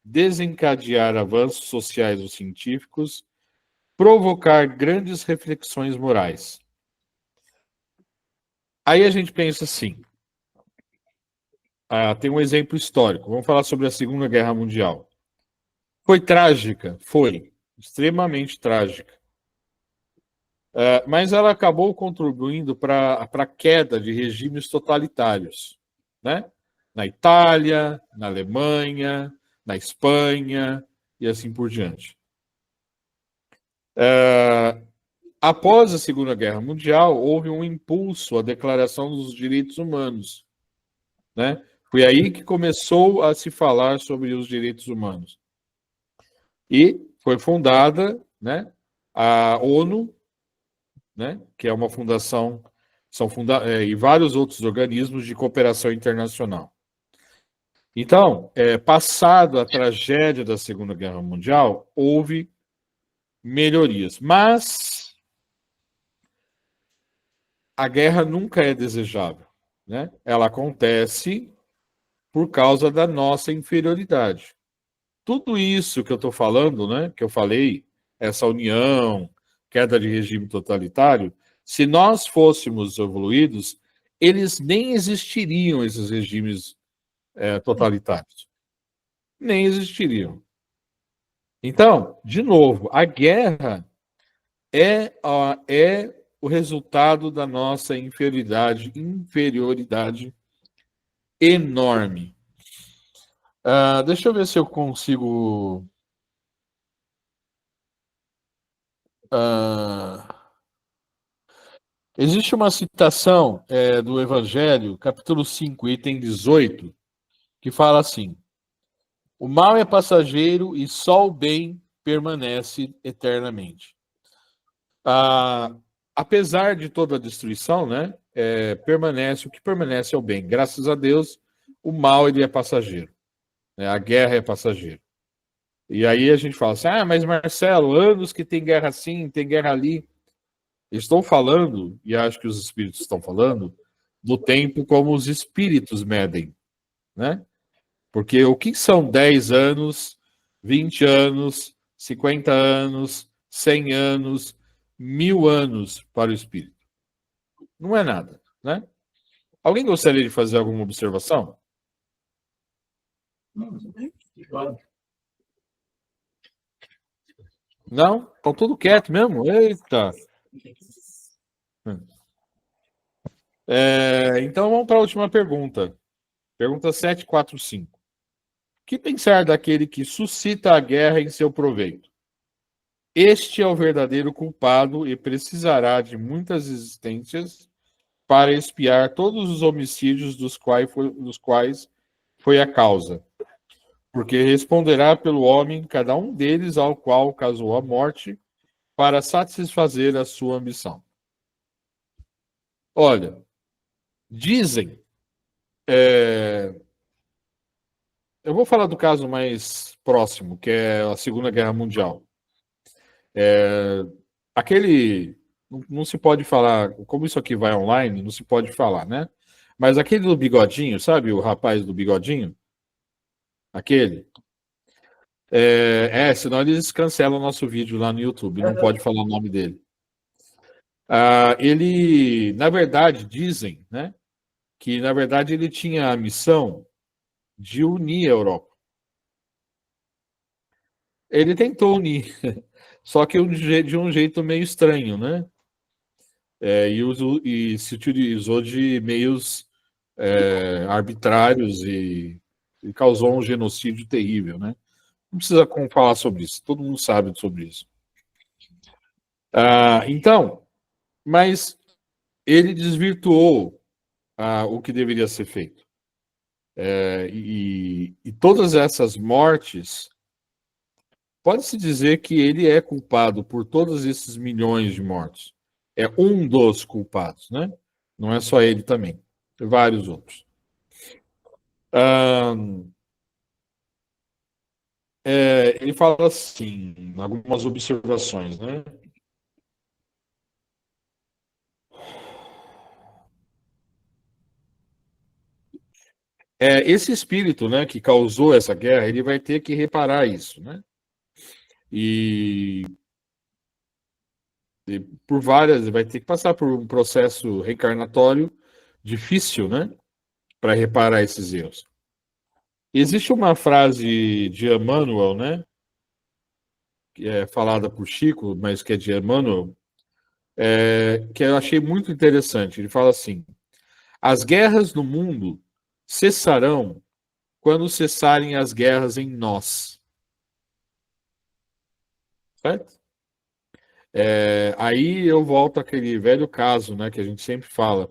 desencadear avanços sociais ou científicos, provocar grandes reflexões morais. Aí a gente pensa assim, tem um exemplo histórico, vamos falar sobre a Segunda Guerra Mundial. Foi trágica? Foi, extremamente trágica. Mas ela acabou contribuindo para a queda de regimes totalitários, né? Na Itália, na Alemanha, na Espanha e assim por diante. Após a Segunda Guerra Mundial, houve um impulso à Declaração dos Direitos Humanos, né? Foi aí que começou a se falar sobre os direitos humanos. E foi fundada, né, a ONU, né, que é uma fundação, e vários outros organismos de cooperação internacional. Então, passado a tragédia da Segunda Guerra Mundial, houve melhorias, mas a guerra nunca é desejável, né? Ela acontece por causa da nossa inferioridade. Tudo isso que eu estou falando, né, que eu falei, essa união, queda de regime totalitário, se nós fôssemos evoluídos, eles nem existiriam, esses regimes totalitários. Nem existiriam. Então, de novo, a guerra é o resultado da nossa inferioridade enorme. Deixa eu ver se eu consigo. Existe uma citação do Evangelho, capítulo 5, item 18, que fala assim: o mal é passageiro e só o bem permanece eternamente. Apesar de toda a destruição, né, o que permanece é o bem. Graças a Deus, o mal ele é passageiro. Né, a guerra é passageira. E aí a gente fala assim, mas Marcelo, anos que tem guerra assim, tem guerra ali. Estou falando, e acho que os espíritos estão falando, do tempo como os espíritos medem, né? Porque o que são 10 anos, 20 anos, 50 anos, 100 anos, 1000 anos para o espírito? Não é nada, né? Alguém gostaria de fazer alguma observação? Não? Estão tudo quieto mesmo? Eita! Então vamos para a última pergunta. Pergunta 745. O que pensar daquele que suscita a guerra em seu proveito? Este é o verdadeiro culpado e precisará de muitas existências para expiar todos os homicídios dos quais foi a causa. Porque responderá pelo homem cada um deles ao qual causou a morte para satisfazer a sua ambição. Olha, dizem... Eu vou falar do caso mais próximo, que é a Segunda Guerra Mundial. Aquele... Não se pode falar... Como isso aqui vai online, não se pode falar, né? Mas aquele do bigodinho, sabe? O rapaz do bigodinho? Aquele. Senão eles cancelam o nosso vídeo lá no YouTube. Não pode falar o nome dele. Ele, na verdade, dizem, né? Que, na verdade, ele tinha a missão de unir a Europa. Ele tentou unir, só que de um jeito meio estranho, né? E se utilizou de meios arbitrários e causou um genocídio terrível, né? Não precisa falar sobre isso, todo mundo sabe sobre isso. Então, mas ele desvirtuou o que deveria ser feito. E todas essas mortes, pode-se dizer que ele é culpado por todos esses milhões de mortos. É um dos culpados, né? Não é só ele também, tem vários outros. ele fala assim, algumas observações, né? Esse espírito, né, que causou essa guerra, ele vai ter que reparar isso, né? E por várias, vai ter que passar por um processo reencarnatório difícil, né, para reparar esses erros. Existe uma frase de Emmanuel, né, que é falada por Chico, mas que é de Emmanuel, que eu achei muito interessante. Ele fala assim: as guerras no mundo cessarão quando cessarem as guerras em nós. Certo? Aí eu volto àquele velho caso, né, que a gente sempre fala.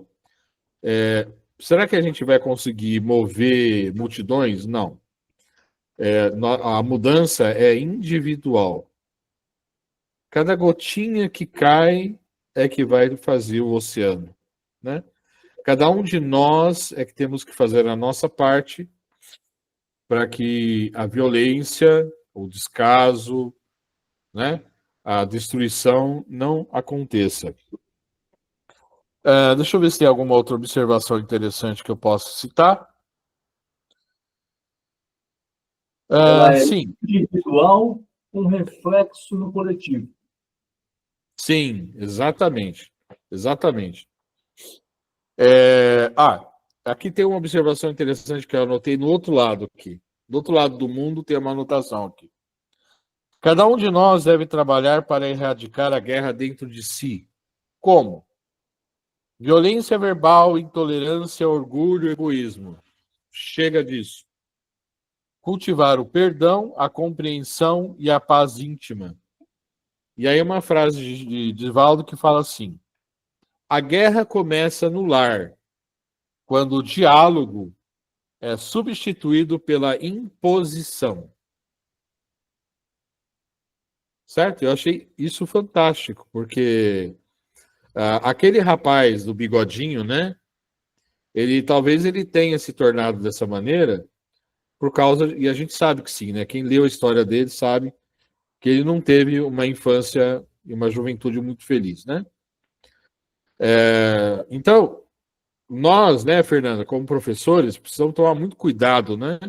Será que a gente vai conseguir mover multidões? Não. A mudança é individual. Cada gotinha que cai é que vai fazer o oceano, né? Cada um de nós é que temos que fazer a nossa parte para que a violência, o descaso, né, a destruição não aconteça. Deixa eu ver se tem alguma outra observação interessante que eu possa citar. Ela é Sim. individual, um reflexo no coletivo. Sim, exatamente. Exatamente. Aqui tem uma observação interessante que eu anotei no outro lado aqui. Do outro lado do mundo tem uma anotação aqui. Cada um de nós deve trabalhar para erradicar a guerra dentro de si. Como? Violência verbal, intolerância, orgulho, egoísmo. Chega disso. Cultivar o perdão, a compreensão e a paz íntima. E aí uma frase de Divaldo que fala assim: a guerra começa no lar, quando o diálogo é substituído pela imposição. Certo? Eu achei isso fantástico, porque aquele rapaz do bigodinho, né? Talvez ele tenha se tornado dessa maneira por causa, e a gente sabe que sim, né? Quem leu a história dele sabe que ele não teve uma infância e uma juventude muito feliz, né? Então, nós, né, Fernanda, como professores, precisamos tomar muito cuidado, né,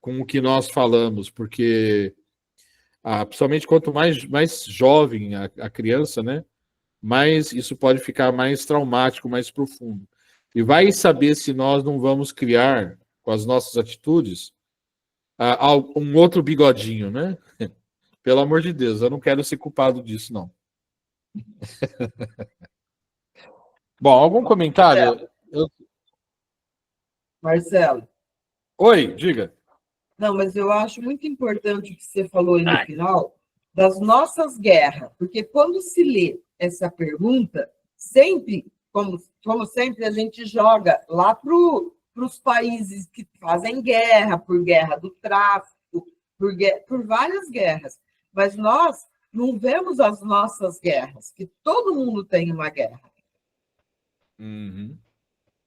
com o que nós falamos, porque principalmente quanto mais jovem a criança, né, mais isso pode ficar mais traumático, mais profundo. E vai saber se nós não vamos criar, com as nossas atitudes, um outro bigodinho, né? Pelo amor de Deus, eu não quero ser culpado disso, não. Bom, algum comentário? Marcelo. Oi, diga. Não, mas eu acho muito importante o que você falou aí no final, das nossas guerras, porque quando se lê essa pergunta, sempre, como sempre, a gente joga lá para os países que fazem guerra, por guerra do tráfico, por várias guerras. Mas nós não vemos as nossas guerras, que todo mundo tem uma guerra. Uhum.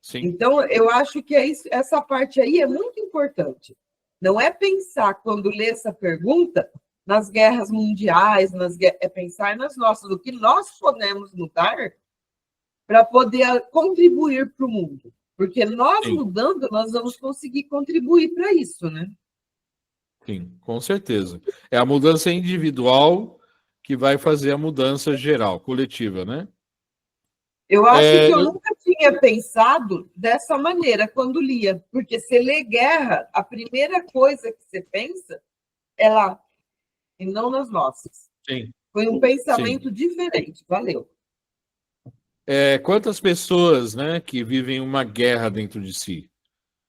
Sim. Então, eu acho que essa parte aí é muito importante. Não é pensar, quando lê essa pergunta, nas guerras mundiais, é pensar nas nossas, o que nós podemos mudar para poder contribuir para o mundo. Porque nós Sim. mudando, nós vamos conseguir contribuir para isso, né? Sim, com certeza. É a mudança individual que vai fazer a mudança geral, coletiva, né? Eu acho que eu nunca tinha pensado dessa maneira quando lia, porque você lê guerra, a primeira coisa que você pensa é lá, e não nas nossas. Sim. Foi um pensamento diferente. Valeu. Quantas pessoas, né, que vivem uma guerra dentro de si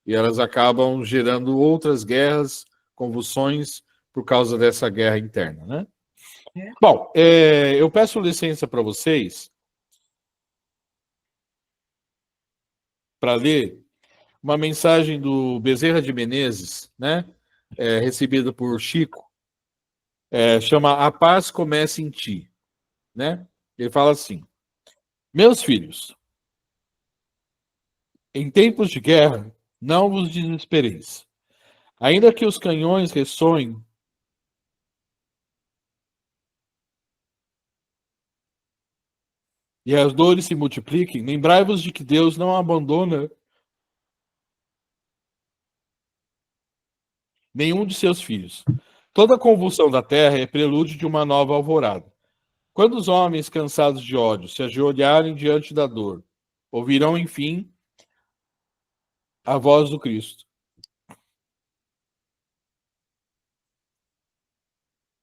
e elas acabam gerando outras guerras, convulsões por causa dessa guerra interna, né? Bom, eu peço licença para vocês para ler uma mensagem do Bezerra de Menezes, né, recebida por Chico, chama A Paz Começa em Ti, né? Ele fala assim: meus filhos, em tempos de guerra, não vos desespereis. Ainda que os canhões ressoem e as dores se multipliquem, lembrai-vos de que Deus não abandona nenhum de seus filhos. Toda convulsão da terra é prelúdio de uma nova alvorada. Quando os homens cansados de ódio se ajoelharem diante da dor, ouvirão, enfim, a voz do Cristo.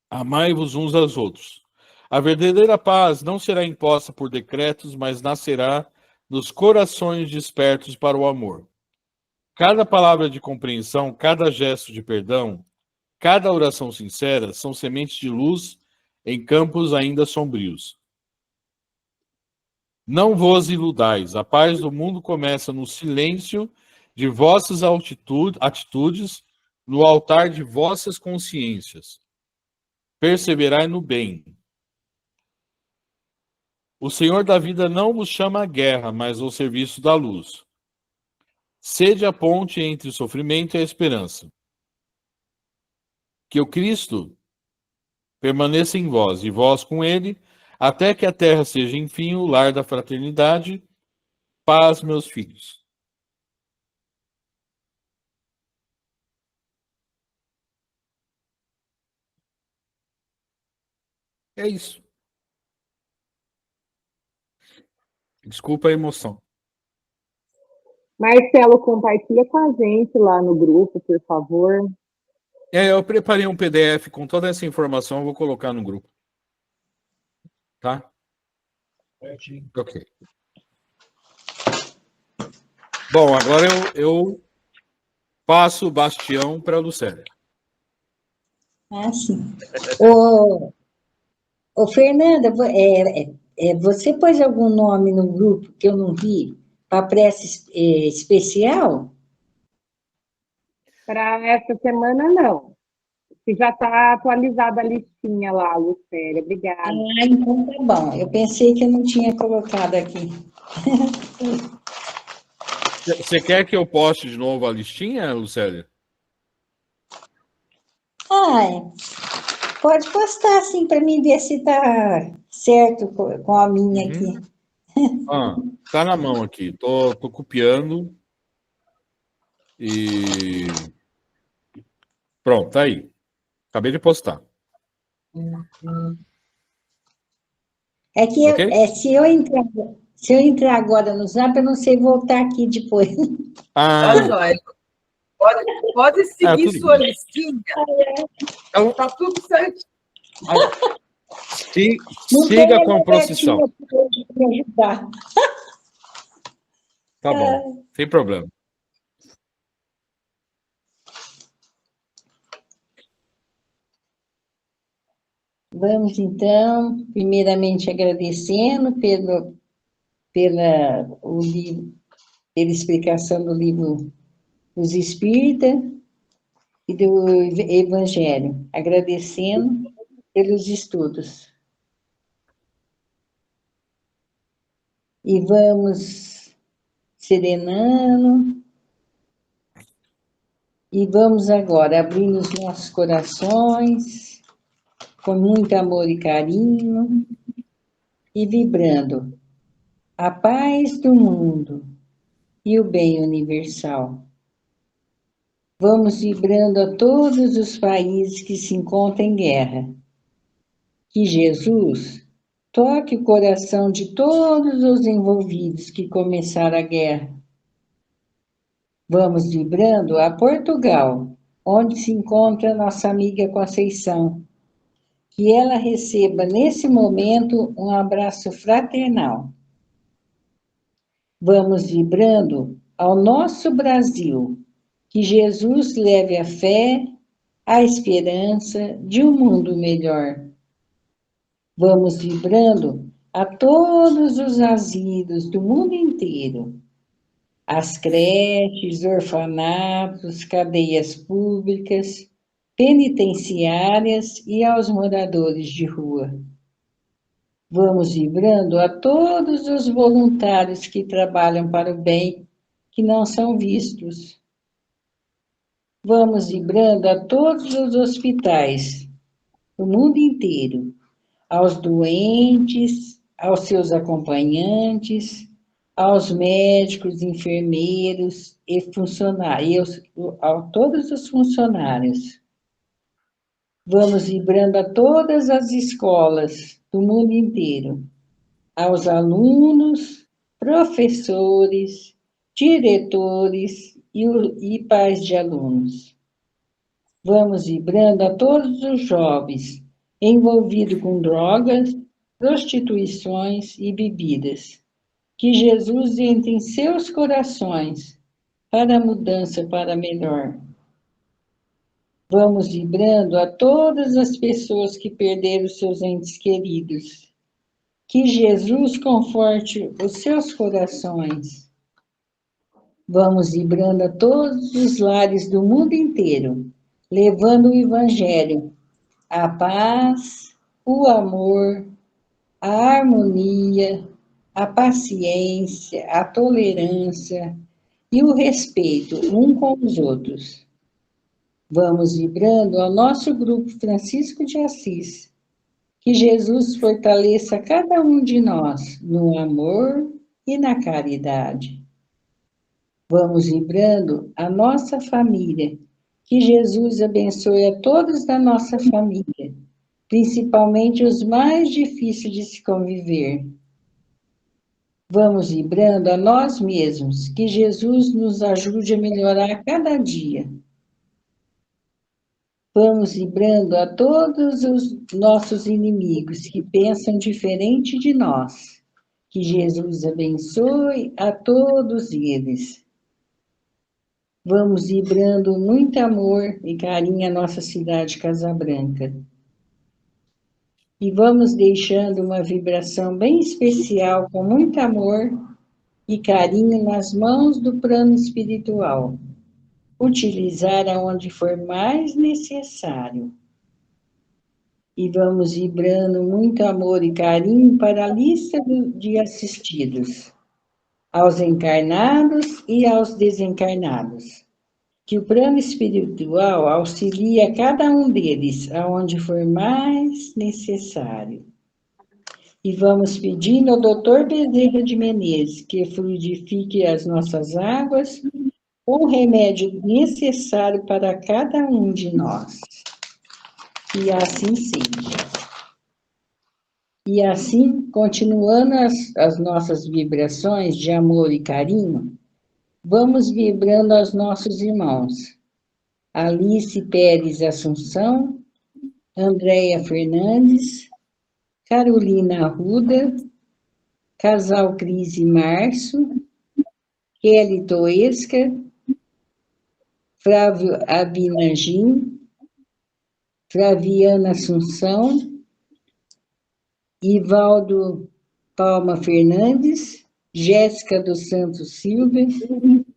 Amai-vos uns aos outros. A verdadeira paz não será imposta por decretos, mas nascerá dos corações despertos para o amor. Cada palavra de compreensão, cada gesto de perdão, cada oração sincera são sementes de luz em campos ainda sombrios. Não vos iludais, a paz do mundo começa no silêncio de vossas atitudes, no altar de vossas consciências. Perseverai no bem. O Senhor da vida não vos chama à guerra, mas ao serviço da luz. Sede a ponte entre o sofrimento e a esperança. Que o Cristo permaneça em vós e vós com ele, até que a terra seja, enfim, o lar da fraternidade. Paz, meus filhos. É isso. Desculpa a emoção. Marcelo, compartilha com a gente lá no grupo, por favor. Eu preparei um PDF com toda essa informação, eu vou colocar no grupo. Tá? Ok. Bom, agora eu passo o bastião para a Lucélia. Ah, sim. Ô, Fernanda, você pôs algum nome no grupo que eu não vi para prece especial? Para essa semana, não. Que já está atualizada a listinha lá, Lucélia. Obrigada. Ah, então tá bom. Eu pensei que eu não tinha colocado aqui. Você quer que eu poste de novo a listinha, Lucélia? Pode postar assim para mim ver se tá certo com a minha aqui. Tá na mão aqui. Tô copiando. E pronto, tá aí. Acabei de postar. É que Ok? se eu entrar agora no Zap, eu não sei voltar aqui depois. Tá jóia. Pode seguir tudo sua bem. listinha. Então tá tudo certo. Siga com a procissão. Para me ajudar. Tá bom, sem problema. Vamos, então, primeiramente agradecendo pela explicação do livro dos Espíritas e do Evangelho, agradecendo pelos estudos. E vamos serenando, e vamos agora abrir os nossos corações, com muito amor e carinho, e vibrando a paz do mundo e o bem universal. Vamos vibrando a todos os países que se encontram em guerra. Que Jesus toque o coração de todos os envolvidos que começaram a guerra. Vamos vibrando a Portugal, onde se encontra nossa amiga Conceição. Que ela receba, nesse momento, um abraço fraternal. Vamos vibrando ao nosso Brasil, que Jesus leve a fé, a esperança de um mundo melhor. Vamos vibrando a todos os asilos do mundo inteiro, as creches, orfanatos, cadeias públicas, penitenciárias e aos moradores de rua. Vamos vibrando a todos os voluntários que trabalham para o bem, que não são vistos. Vamos vibrando a todos os hospitais, do mundo inteiro, aos doentes, aos seus acompanhantes, aos médicos, enfermeiros e funcionários, a todos os funcionários. Vamos vibrando a todas as escolas do mundo inteiro, aos alunos, professores, diretores e pais de alunos. Vamos vibrando a todos os jovens envolvidos com drogas, prostituições e bebidas. Que Jesus entre em seus corações para a mudança para melhor. Vamos vibrando a todas as pessoas que perderam seus entes queridos. Que Jesus conforte os seus corações. Vamos vibrando a todos os lares do mundo inteiro, levando o Evangelho, a paz, o amor, a harmonia, a paciência, a tolerância e o respeito um com os outros. Vamos vibrando ao nosso grupo Francisco de Assis. Que Jesus fortaleça cada um de nós no amor e na caridade. Vamos vibrando a nossa família. Que Jesus abençoe a todos da nossa família, principalmente os mais difíceis de se conviver. Vamos vibrando a nós mesmos. Que Jesus nos ajude a melhorar a cada dia. Vamos vibrando a todos os nossos inimigos que pensam diferente de nós. Que Jesus abençoe a todos eles. Vamos vibrando muito amor e carinho à nossa cidade Casa Branca. E vamos deixando uma vibração bem especial, com muito amor e carinho nas mãos do plano espiritual. Utilizar aonde for mais necessário. E vamos vibrando muito amor e carinho para a lista de assistidos, aos encarnados e aos desencarnados. Que o plano espiritual auxilie a cada um deles, aonde for mais necessário. E vamos pedindo ao Dr. Bezerra de Menezes que fluidifique as nossas águas, o remédio necessário para cada um de nós. E assim seja. E assim, continuando as nossas vibrações de amor e carinho, vamos vibrando aos nossos irmãos. Alice Pérez Assunção, Andréia Fernandes, Carolina Arruda, Casal Cris e Março, Kelly Toesca, Flávio Abinagim, Flaviana Assunção, Ivaldo Palma Fernandes, Jéssica dos Santos Silva,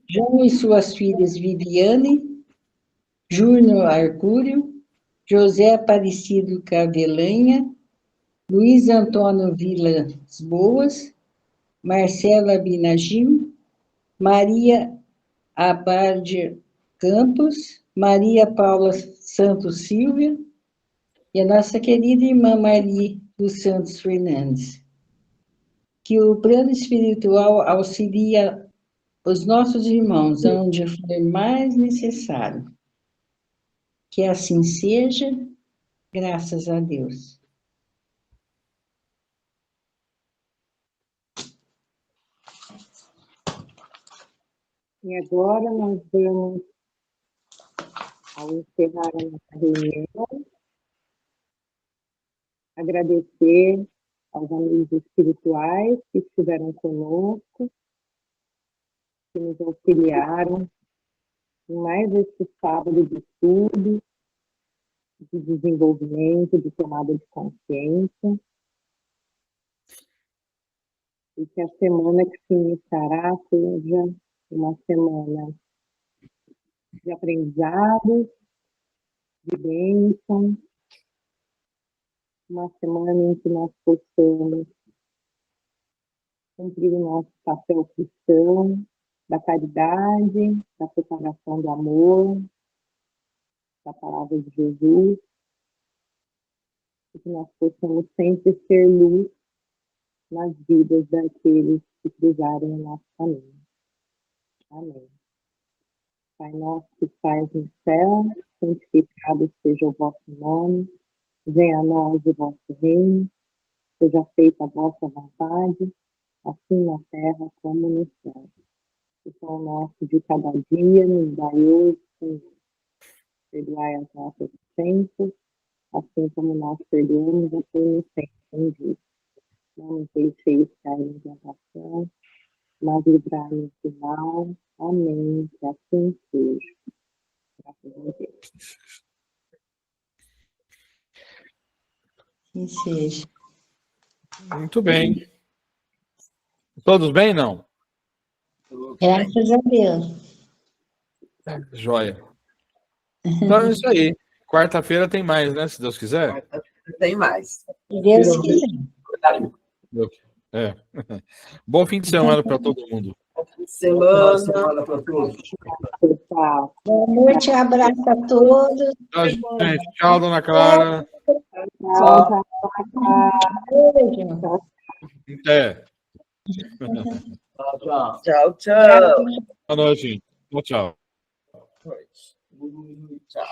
João e suas filhas Viviane, Júnior Arcúrio, José Aparecido Cavelanha, Luiz Antônio Vilas Boas, Marcela Binagim, Maria Abad Campos, Maria Paula Santos Silva e a nossa querida irmã Maria dos Santos Fernandes. Que o plano espiritual auxilia os nossos irmãos onde for mais necessário. Que assim seja, graças a Deus. E agora nós vamos, ao encerrar a nossa reunião, agradecer aos amigos espirituais que estiveram conosco, que nos auxiliaram em mais este sábado de estudo, de desenvolvimento, de tomada de consciência. E que a semana que se iniciará seja uma semana de aprendizado, de bênção, uma semana em que nós possamos cumprir o nosso papel cristão, da caridade, da propagação do amor, da palavra de Jesus, e que nós possamos sempre ser luz nas vidas daqueles que cruzarem o nosso caminho. Amém. Pai nosso que estais no céu, santificado seja o vosso nome, venha a nós o vosso reino, seja feita a vossa vontade, assim na terra como no céu. O pão nosso de cada dia nos dai hoje, Senhor. Perdoai as nossas ofensas, assim como nós perdoamos a quem nos tem ofendido. Não nos deixeis cair em tentação, mas livrai-nos do mal. Amém. Que assim seja. Graças a Deus. Que seja. Muito bem. Todos bem, não? Graças a Deus. Joia. Então é isso aí. Quarta-feira tem mais, né? Se Deus quiser. Tem mais. Se Deus quiser. É. Bom fim de semana para todo mundo. Semana. para todos. Pessoal, Boa noite, um abraço a todos. Tchau, gente. Tchau, dona Clara. tchau, tchau. Beijo. Até. Tchau, tchau. Tchau, tchau. Boa noite. Tchau, tchau. Tchau.